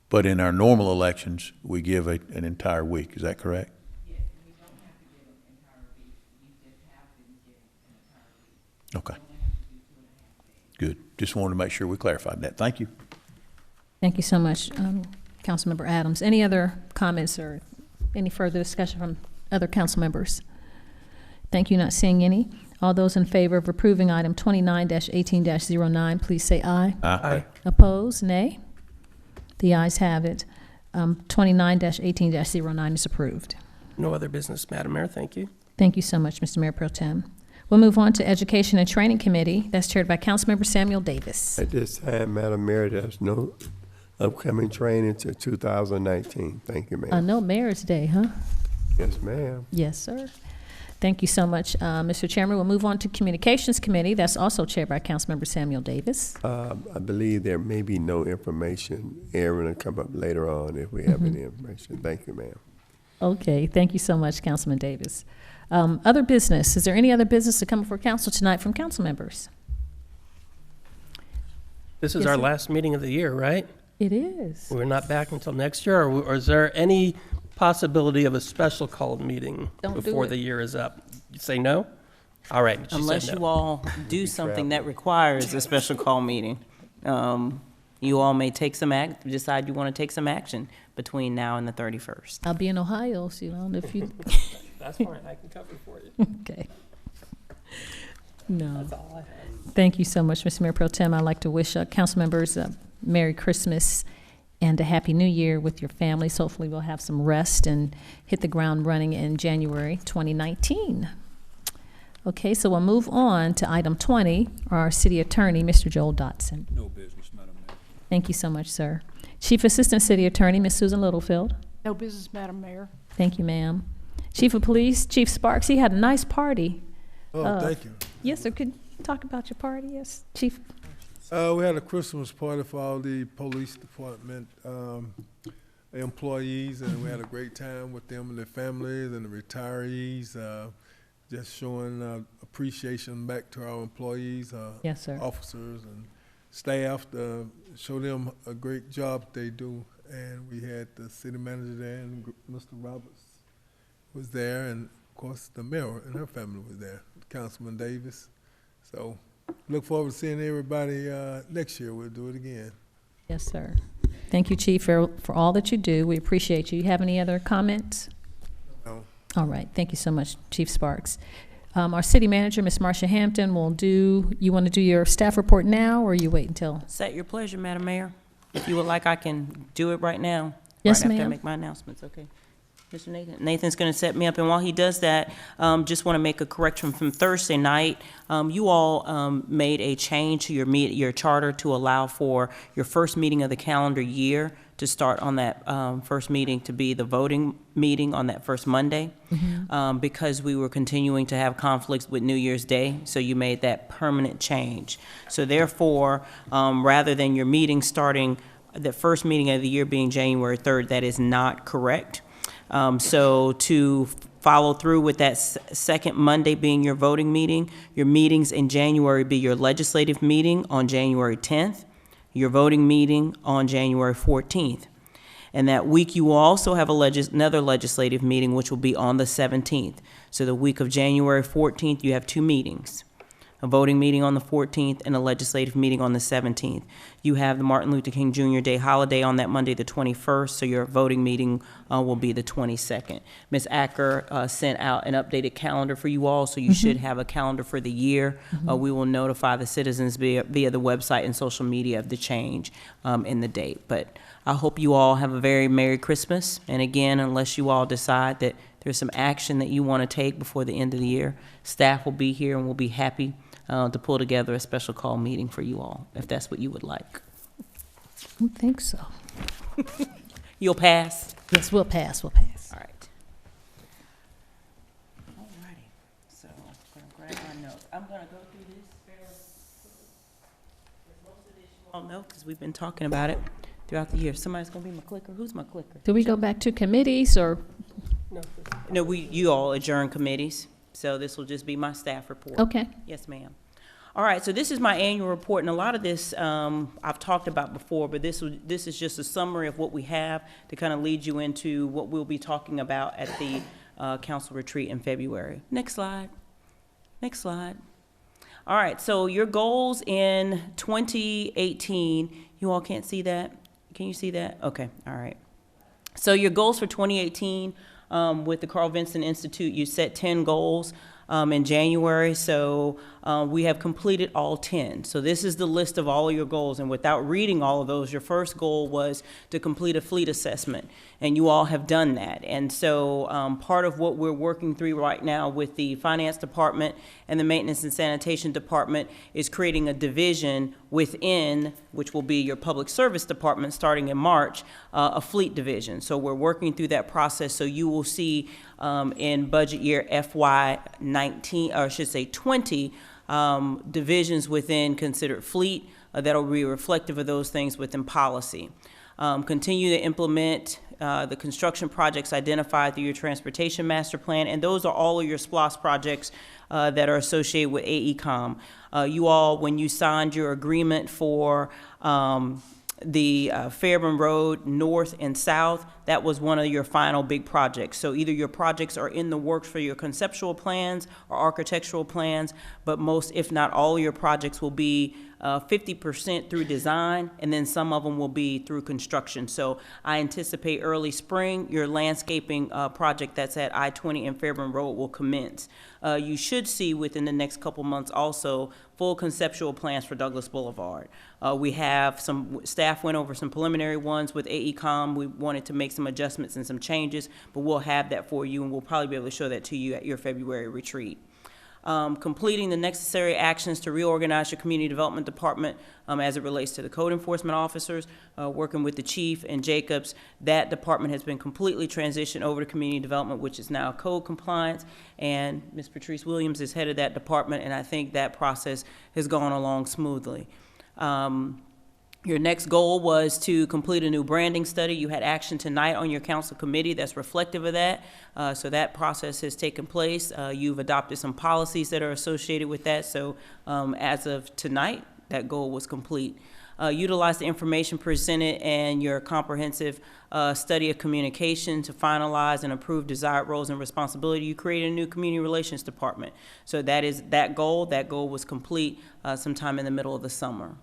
But in our normal elections, we give an entire week. Is that correct? Yes, we don't have to give an entire week. We just have been given an entire week. Okay. Good. Just wanted to make sure we clarified that. Thank you. Thank you so much, Councilmember Adams. Any other comments or any further discussion from Other council members? Thank you. Not seeing any. All those in favor of approving item 29-18-09, please say aye. Aye. Opposed? Nay. The ayes have it. 29-18-09 is approved. No other business, Madam Mayor. Thank you. Thank you so much, Mr. Mayor Pro Tem. We'll move on to Education and Training Committee. That's chaired by Councilmember Samuel Davis. At this time, Madam Mayor, there's no upcoming training till 2019. Thank you, ma'am. No Mayor's Day, huh? Yes, ma'am. Yes, sir. Thank you so much, Mr. Chairman. We'll move on to Communications Committee. That's also chaired by Councilmember Samuel Davis. I believe there may be no information. Aaron will come up later on if we have any information. Thank you, ma'am. Okay, thank you so much, Councilman Davis. Other business. Is there any other business to come before council tonight from council members? This is Yes, our sir. last meeting of the year, right? It is. We're not back until next year, or is there any possibility of a special called meeting Don't do before it. the year is up? You say no? All right. She said Unless no. you all do something that requires a special call meeting. You all may take some decide you want to take some action between now and the 31st. I'll be in Ohio, so you know, if you, That's fine. I can cover for you. okay. No. That's all I have. Thank you so much, Mr. Mayor Pro Tem. I'd like to wish council members a Merry Christmas and a Happy New Year with your families. Hopefully we'll have some rest and hit the ground running in January 2019. Okay, so we'll move on to item 20, our city attorney, Mr. Joel Dotson. No business, Madam Mayor. Thank you so much, sir. Chief Assistant City Attorney, Ms. Susan Littlefield. No business, Madam Mayor. Thank you, ma'am. Chief of Police, Chief Sparks, he had a nice party. Oh, thank you. Yes, sir. Could you talk about your party? Yes, Chief. We had a Christmas party for all the police department employees, and we had a great time with them and their families and the retirees, just showing appreciation back to our employees, Yes, sir. officers and staff, to show them a great job they do. And we had the city manager there, and Mr. Roberts was there, and of course the mayor and her family was there, Councilman Davis. So look forward to seeing everybody next year. We'll do it again. Yes, sir. Thank you, Chief, for all that you do. We appreciate you. You have any other comments? No. All right. Thank you so much, Chief Sparks. Our city manager, Ms. Marcia Hampton, will do, you want to do your staff report now, or you wait until? Is that your pleasure, Madam Mayor? If you would like, I can do it right now. Yes, right after I ma'am. make my announcements, okay? Mr. Nathan. Nathan's going to set me up, and while he does that, just want to make a correction from Thursday night. You all made a change to your charter to allow for your first meeting of the calendar year to start on that first meeting to be the voting meeting on that first Monday, because we were continuing to have conflicts with New Year's Day, so you made that permanent change. So therefore, rather than your meeting starting, the first meeting of the year being January 3rd, that is not correct. So to follow through with that second Monday being your voting meeting, your meetings in January be your legislative meeting on January 10th, your voting meeting on January 14th. And that week you will also have another legislative meeting, which will be on the 17th. So the week of January 14th, you have two meetings. A voting meeting on the 14th and a legislative meeting on the 17th. You have the Martin Luther King Jr. Day holiday on that Monday, the 21st, so your voting meeting will be the 22nd. Ms. Acker sent out an updated calendar for you all, so you should have a calendar for the year. We will notify the citizens via the website and social media of the change in the date. But I hope you all have a very Merry Christmas. And again, unless you all decide that there's some action that you want to take before the end of the year, staff will be here and we'll be happy to pull together a special call meeting for you all, if that's what you would like. I don't think so. You'll pass? Yes, we'll pass. We'll pass. All right. All righty. So I'm going to grab my notes. I'm going to go through this fairly quickly. Most of this you all know because we've been talking about it throughout the year. Somebody's going to be my clicker. Who's my clicker? Do we go back to committees or? No, you all adjourn committees, so this will just be my staff report. Okay. Yes, ma'am. All right, so this is my annual report, and a lot of this I've talked about before, but this is just a summary of what we have to kind of lead you into what we'll be talking about at the council retreat in February. Next slide. Next slide. All right, so your goals in 2018, you all can't see that? Can you see that? Okay, all right. So your goals for 2018 with the Carl Vinson Institute, you set 10 goals in January, so we have completed all 10. So this is the list of all of your goals, and without reading all of those, your first goal was to complete a fleet assessment, and you all have done that. And so part of what we're working through right now with the Finance Department and the Maintenance and Sanitation Department is creating a division within, which will be your Public Service Department starting in March, a fleet division. So we're working through that process, so you will see in budget year FY19, or I should say 20, divisions within considered fleet that will be reflective of those things within policy. Continue to implement the construction projects identified through your transportation master plan, and those are all of your SPLOS projects that are associated with AECOM. You all, when you signed your agreement for the Fairburn Road North and South, that was one of your final big projects. So either your projects are in the works for your conceptual plans or architectural plans, but most, if not all, of your projects will be 50% through design, and then some of them will be through construction. So I anticipate early spring, your landscaping project that's at I-20 and Fairburn Road will commence. You should see within the next couple months also full conceptual plans for Douglas Boulevard. We have some, staff went over some preliminary ones with AECOM. We wanted to make some adjustments and some changes, but we'll have that for you, and we'll probably be able to show that to you at your February retreat. Completing the necessary actions to reorganize your community development department as it relates to the code enforcement officers, working with the chief and Jacobs. That department has been completely transitioned over to community development, which is now code compliance, and Ms. Patrice Williams is head of that department, and I think that process has gone along smoothly. Your next goal was to complete a new branding study. You had action tonight on your council committee that's reflective of that. So that process has taken place. You've adopted some policies that are associated with that. So as of tonight, that goal was complete. Utilize the information presented and your comprehensive study of communication to finalize and approve desired roles and responsibility. You created a new community relations department. So that is that goal. That goal was complete sometime in the middle of the summer.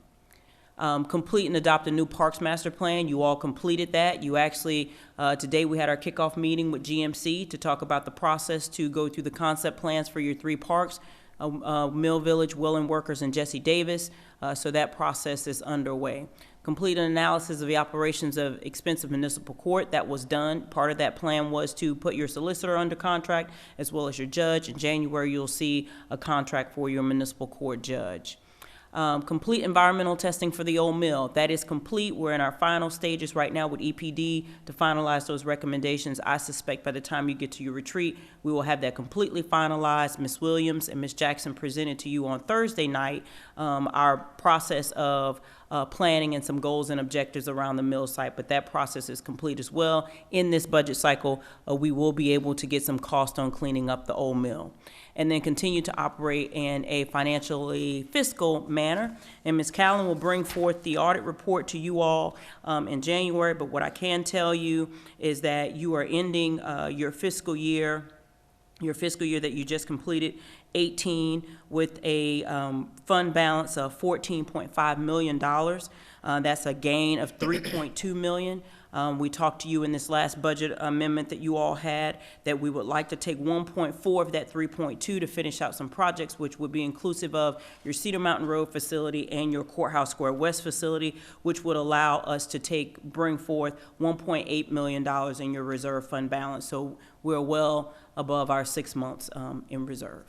Complete and adopt a new parks master plan. You all completed that. You actually, today we had our kickoff meeting with GMC to talk about the process to go through the concept plans for your 3 parks, Mill Village, Willing Workers, and Jesse Davis. So that process is underway. Complete an analysis of the operations of expensive municipal court. That was done. Part of that plan was to put your solicitor under contract as well as your judge. In January, you'll see a contract for your municipal court judge. Complete environmental testing for the old mill. That is complete. We're in our final stages right now with EPD to finalize those recommendations. I suspect by the time you get to your retreat, we will have that completely finalized. Ms. Williams and Ms. Jackson presented to you on Thursday night our process of planning and some goals and objectives around the mill site, but that process is complete as well. In this budget cycle, we will be able to get some cost on cleaning up the old mill. And then continue to operate in a financially fiscal manner. And Ms. Callen will bring forth the audit report to you all in January, but what I can tell you is that you are ending your fiscal year that you just completed, 18, with a fund balance of $14.5 million. That's a gain of $3.2 million. We talked to you in this last budget amendment that you all had that we would like to take 1.4 of that 3.2 to finish out some projects, which would be inclusive of your Cedar Mountain Road facility and your Courthouse Square West facility, which would allow us to bring forth $1.8 million in your reserve fund balance. So we're well above our 6 months in reserve.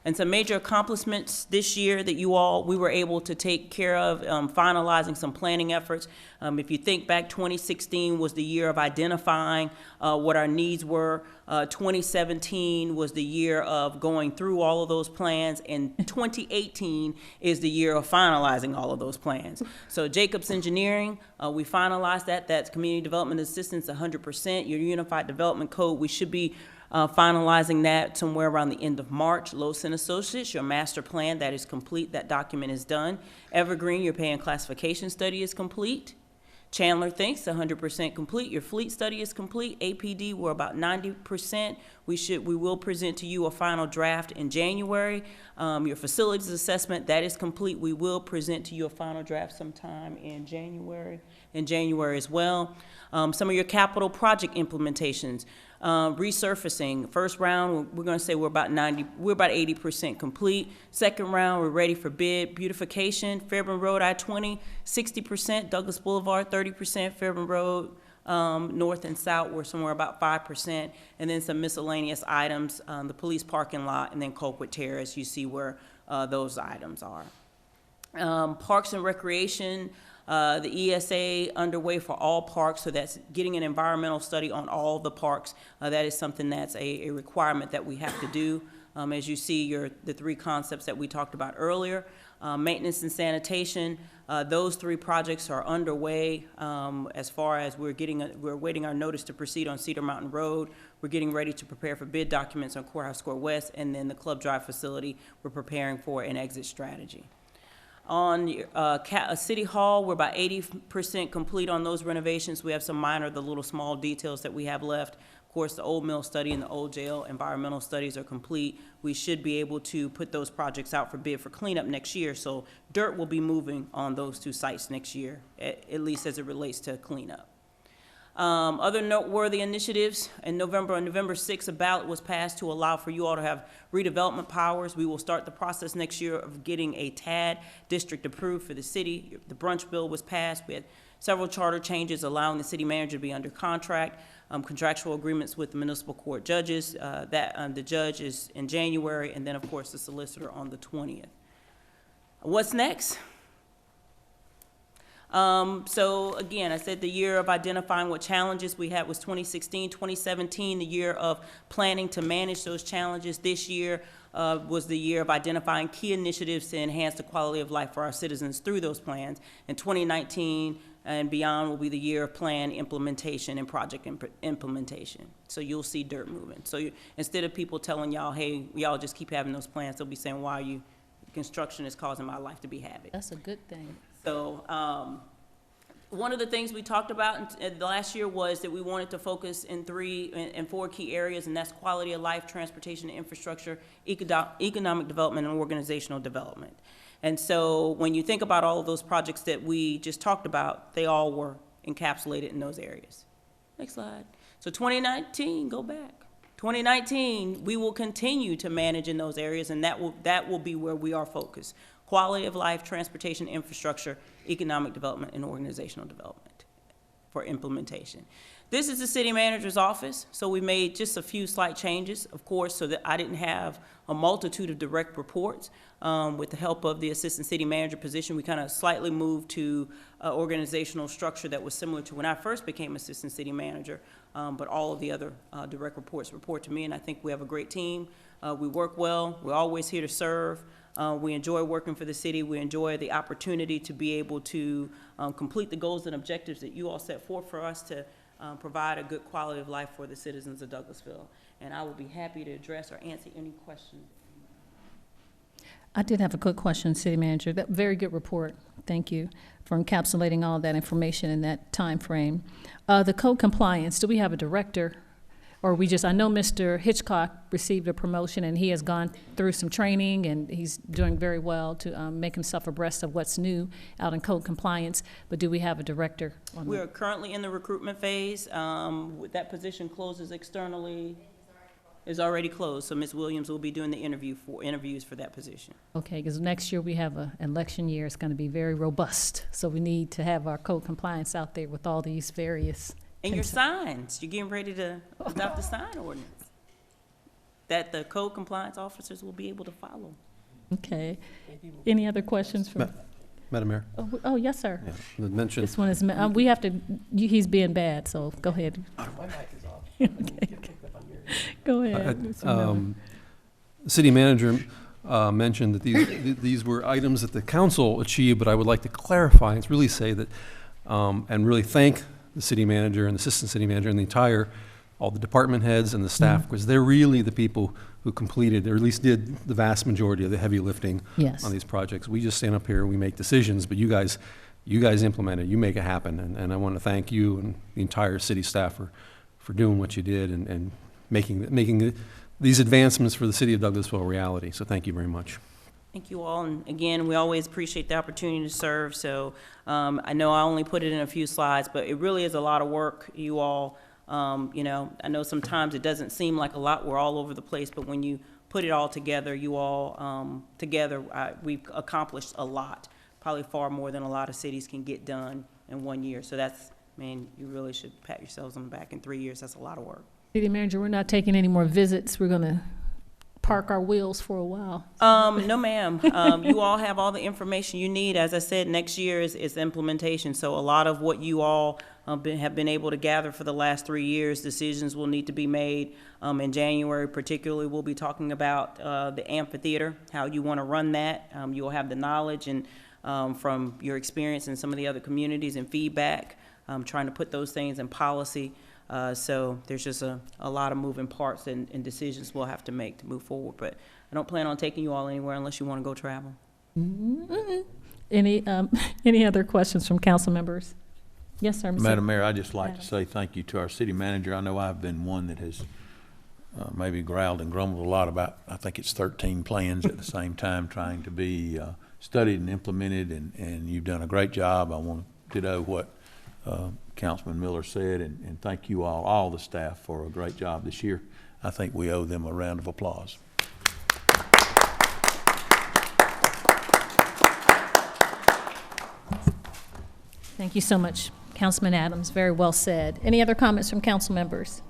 And some major accomplishments this year that we were able to take care of, finalizing some planning efforts. If you think back, 2016 was the year of identifying what our needs were. 2017 was the year of going through all of those plans, and 2018 is the year of finalizing all of those plans. So Jacobs Engineering, we finalized that. That's community development assistance 100%. Your Unified Development Code, we should be finalizing that somewhere around the end of March. Lowson Associates, your master plan, that is complete. That document is done. Evergreen, your pay and classification study is complete. Chandler Thinks, 100% complete. Your fleet study is complete. APD, we're about 90%. We will present to you a final draft in January. Your facilities assessment, that is complete. We will present to you a final draft sometime in January as well. Some of your capital project implementations. Resurfacing, first round, we're gonna say we're about 80% complete. Second round, we're ready for bid. Beautification, Fairburn Road, I-20, 60%. Douglas Boulevard, 30%. Fairburn Road, north and south, we're somewhere about 5%. And then some miscellaneous items, the police parking lot, and then Colquitt Terrace, you see where those items are. Parks and Recreation, the ESA underway for all parks, so that's getting an environmental study on all the parks. That is something that's a requirement that we have to do. As you see, the three concepts that we talked about earlier. Maintenance and sanitation, those three projects are underway. As far as we're waiting our notice to proceed on Cedar Mountain Road. We're getting ready to prepare for bid documents on Courthouse Square West, and then the Club Drive facility, we're preparing for an exit strategy. On City Hall, we're about 80% complete on those renovations. We have some the little small details that we have left. Of course, the Old Mill study and the Old Jail environmental studies are complete. We should be able to put those projects out for bid for cleanup next year. So dirt will be moving on those two sites next year, at least as it relates to cleanup. Other noteworthy initiatives, on November 6th, a ballot was passed to allow for you all to have redevelopment powers. We will start the process next year of getting a TAD district approved for the city. The brunch bill was passed. We had several charter changes allowing the city manager to be under contract, contractual agreements with the municipal court judges. The judge is in January, and then, of course, the solicitor on the 20th. What's next? So again, I said the year of identifying what challenges we had was 2016, 2017, the year of planning to manage those challenges. This year was the year of identifying key initiatives to enhance the quality of life for our citizens through those plans. And 2019 and beyond will be the year of plan implementation and project implementation. So you'll see dirt moving. So instead of people telling y'all, hey, y'all just keep having those plans, they'll be saying, why construction is causing my life to be havoc. That's a good thing. So one of the things we talked about last year was that we wanted to focus in four key areas, and that's quality of life, transportation and infrastructure, economic development, and organizational development. And so when you think about all of those projects that we just talked about, they all were encapsulated in those areas. Next slide. So 2019, go back. 2019, we will continue to manage in those areas, and that will be where we are focused. Quality of life, transportation, infrastructure, economic development, and organizational development for implementation. This is the city manager's office, so we made just a few slight changes, of course, so that I didn't have a multitude of direct reports. With the help of the assistant city manager position, we kind of slightly moved to an organizational structure that was similar to when I first became assistant city manager, but all of the other direct reports report to me, and I think we have a great team. We work well. We're always here to serve. We enjoy working for the city. We enjoy the opportunity to be able to complete the goals and objectives that you all set forth for us to provide a good quality of life for the citizens of Douglasville. And I will be happy to address or answer any questions. I did have a quick question, City Manager. That very good report. Thank you for encapsulating all that information in that time frame. The code compliance, do we have a director? Or I know Mr. Hitchcock received a promotion and he has gone through some training and he's doing very well to make himself abreast of what's new out in code compliance, but do we have a director on We are currently in the recruitment phase. That position closes externally. Is already closed, so Ms. Williams will be doing the interviews for that position. Okay, because next year we have an election year. It's going to be very robust, so we need to have our code compliance out there with all these various. And your signs, you're getting ready to adopt the sign ordinance that the code compliance officers will be able to follow. Okay. Any other questions from? Madam Mayor? Oh, yes, sir. Yeah, mentioned. This one is, we have to, he's being bad, so go ahead. My mic is off. Okay. Go ahead. The city manager mentioned that these were items that the council achieved, but I would like to clarify and really say that, and really thank the city manager and the assistant city manager and all the department heads and the staff, because they're really the people who completed, or at least did the vast majority of the heavy lifting on these projects. We just stand up here and we make decisions, but you guys implement it, you make it happen, and I want to thank you and the entire city staff for doing what you did and making these advancements for the city of Douglasville a reality. So thank you very much. Thank you all, and again, we always appreciate the opportunity to serve. So I know I only put it in a few slides, but it really is a lot of work. You all You know, I know sometimes it doesn't seem like a lot, we're all over the place, but when you put it all together, you all, together, we've accomplished a lot, probably far more than a lot of cities can get done in 1 year. So that's, man, you really should pat yourselves on the back. In 3 years, that's a lot of work. City Manager, we're not taking any more visits. We're going to park our wheels for a while. No, ma'am. You all have all the information you need. As I said, next year is implementation. So a lot of what you all have been able to gather for the last 3 years, decisions will need to be made. In January particularly, we'll be talking about the amphitheater, how you want to run that. You'll have the knowledge and from your experience in some of the other communities and feedback, trying to put those things in policy. So there's just a lot of moving parts and decisions we'll have to make to move forward. But I don't plan on taking you all anywhere unless you want to go travel. Any other questions from council members? Yes, sir. Madam Mayor, I'd just like to say thank you to our city manager. I know I've been one that has maybe growled and grumbled a lot about, I think it's 13 plans at the same time trying to be studied and implemented, and you've done a great job. I want to ditto what Councilman Miller said, and thank you all the staff, for a great job this year. I think we owe them a round of applause. Thank you so much, Councilman Adams. Very well said. Any other comments from council members?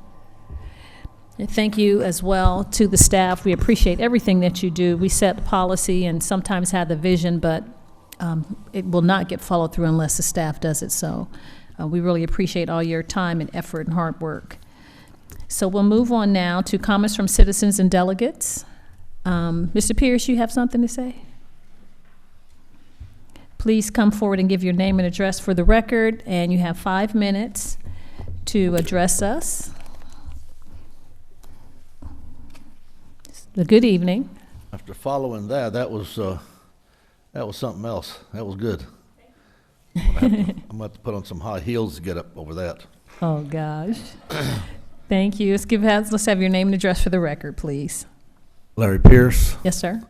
And thank you as well to the staff. We appreciate everything that you do. We set the policy and sometimes have the vision, but it will not get followed through unless the staff does it. So we really appreciate all your time and effort and hard work. So we'll move on now to comments from citizens and delegates. Mr. Pierce, you have something to say? Please come forward and give your name and address for the record, and you have 5 minutes to address us. Good evening. After following that was something else. That was good. I'm gonna have to put on some high heels to get up over that. Oh gosh. Thank you. Let's have your name and address for the record, please. Larry Pierce. Yes, sir.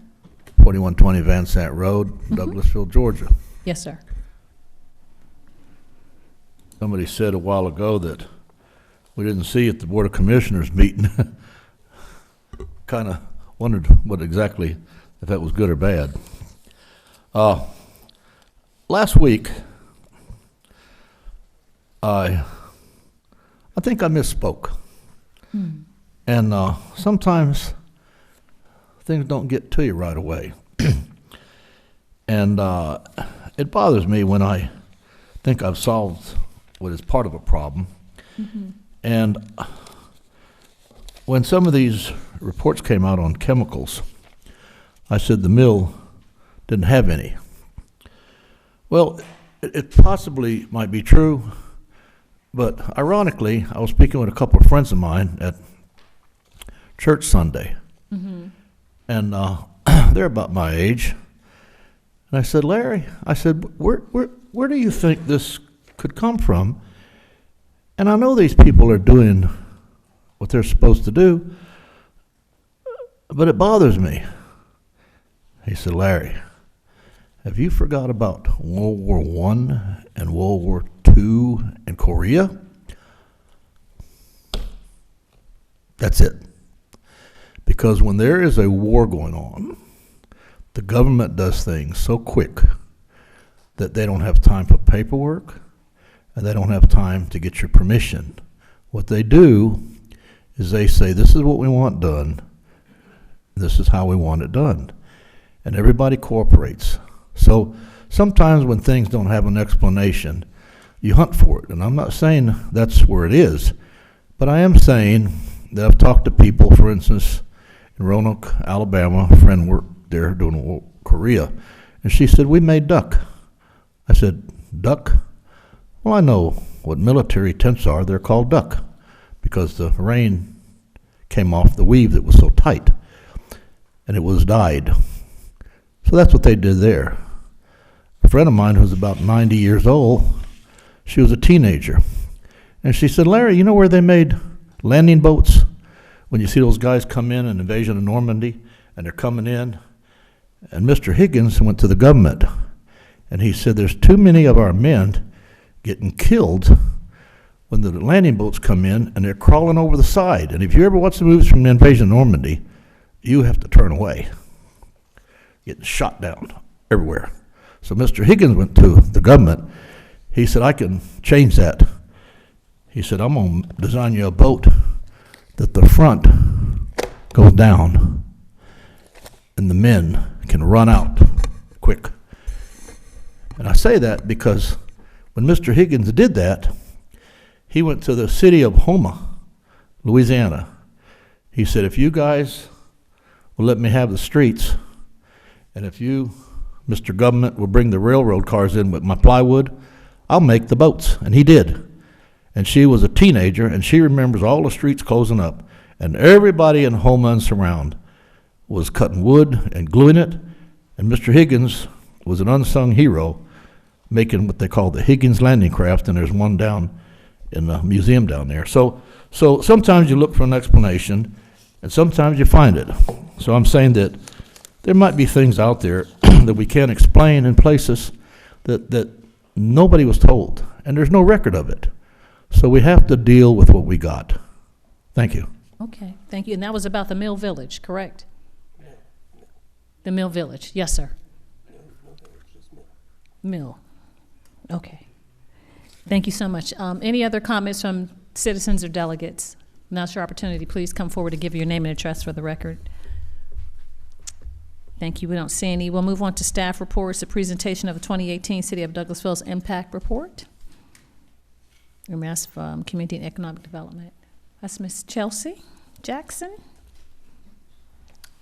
4120 Van Sant Road, Douglasville, Georgia. Yes, sir. Somebody said a while ago that we didn't see at the Board of Commissioners meeting. Kind of wondered what exactly, if that was good or bad. Last week, I think I misspoke. And sometimes things don't get to you right away. And it bothers me when I think I've solved what is part of a problem. And when some of these reports came out on chemicals, I said the mill didn't have any. Well, it possibly might be true, but ironically, I was speaking with a couple of friends of mine at church Sunday, and they're about my age. And I said, Larry, where do you think this could come from? And I know these people are doing what they're supposed to do, but it bothers me. He said, Larry, have you forgot about World War I and World War II and Korea? That's it. Because when there is a war going on, the government does things so quick that they don't have time for paperwork and they don't have time to get your permission. What they do is they say, this is what we want done, this is how we want it done. And everybody cooperates. So sometimes when things don't have an explanation, you hunt for it. And I'm not saying that's where it is, but I am saying that I've talked to people, for instance, in Roanoke, Alabama, a friend worked there doing Korea, and she said, we made duck. I said, duck? Well, I know what military tents are. They're called duck because the rain came off the weave that was so tight, and it was dyed. So that's what they did there. A friend of mine who's about 90 years old, she was a teenager, and she said, Larry, you know where they made landing boats? When you see those guys come in an invasion of Normandy, and they're coming in, and Mr. Higgins went to the government, and he said, there's too many of our men getting killed when the landing boats come in and they're crawling over the side. And if you ever watch the movies from the invasion of Normandy, you have to turn away. Getting shot down everywhere. So Mr. Higgins went to the government. He said, I can change that. He said, I'm going to design you a boat that the front goes down and the men can run out quick. And I say that because when Mr. Higgins did that, he went to the city of Houma, Louisiana. He said, if you guys will let me have the streets, and if you, Mr. Government, will bring the railroad cars in with my plywood, I'll make the boats. And he did. And she was a teenager, and she remembers all the streets closing up. And everybody in Houma and surround was cutting wood and gluing it. And Mr. Higgins was an unsung hero, making what they call the Higgins Landing Craft, and there's one down in the museum down there. So sometimes you look for an explanation, and sometimes you find it. So I'm saying that there might be things out there that we can't explain in places that nobody was told, and there's no record of it. So we have to deal with what we got. Thank you. Okay, thank you. And that was about the Mill Village, correct? The Mill Village, yes, sir. Mill. Okay. Thank you so much. Any other comments from citizens or delegates? Now's your opportunity. Please come forward to give your name and address for the record. Thank you. We don't see any. We'll move on to staff reports, the presentation of the 2018 City of Douglasville's Impact Report. And we ask from Community and Economic Development. That's Ms. Chelsea Jackson.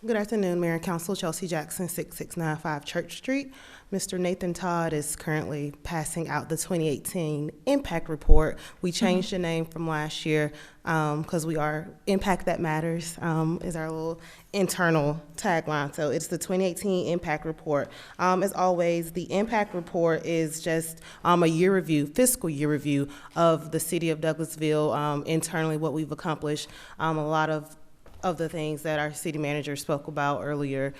Good afternoon, Mayor and Council. Chelsea Jackson, 6695 Church Street. Mr. Nathan Todd is currently passing out the 2018 Impact Report. We changed the name from last year because we are Impact That Matters is our little internal tagline. So it's the 2018 Impact Report. As always, the Impact Report is just a year review, fiscal year review of the City of Douglasville, internally what we've accomplished. A lot of the things that our city manager spoke about earlier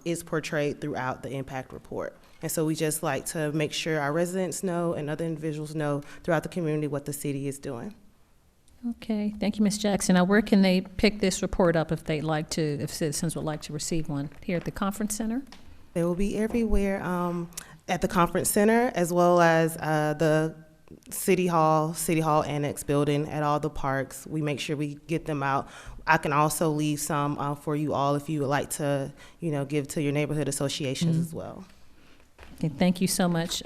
is portrayed throughout the impact report. And so we just like to make sure our residents know and other individuals know throughout the community what the city is doing. Okay, thank you, Ms. Jackson. Now, where can they pick this report up if they'd like to, if citizens would like to receive one? Here at the conference center? They will be everywhere at the conference center, as well as the City Hall Annex building, at all the parks. We make sure we get them out. I can also leave some for you all if you would like to, give to your neighborhood associations as well. Okay, thank you so much.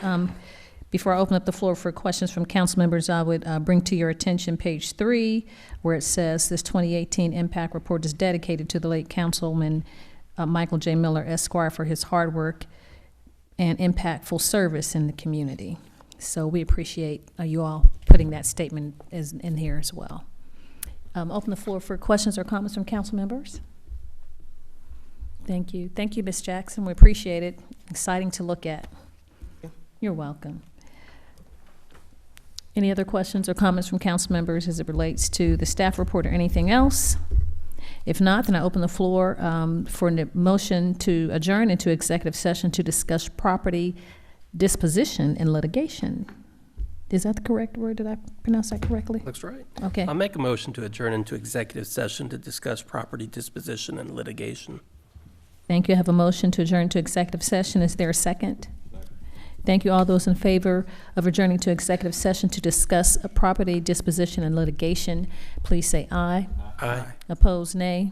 Before I open up the floor for questions from council members, I would bring to your attention page 3, where it says this 2018 Impact Report is dedicated to the late Councilman Michael J. Miller, Esquire, for his hard work and impactful service in the community. So we appreciate you all putting that statement in here as well. Open the floor for questions or comments from council members. Thank you. Thank you, Ms. Jackson. We appreciate it. Exciting to look at. You're welcome. Any other questions or comments from council members as it relates to the staff report or anything else? If not, then I open the floor for a motion to adjourn into executive session to discuss property disposition and litigation. Is that the correct word? Did I pronounce that correctly? Looks right. Okay. I'll make a motion to adjourn into executive session to discuss property disposition and litigation. Thank you. I have a motion to adjourn to executive session. Is there a second? Thank you. All those in favor of adjourning to executive session to discuss property disposition and litigation, please say aye. Aye. Opposed, nay.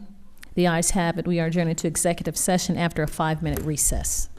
The ayes have it. We are adjourning to executive session after a 5-minute recess.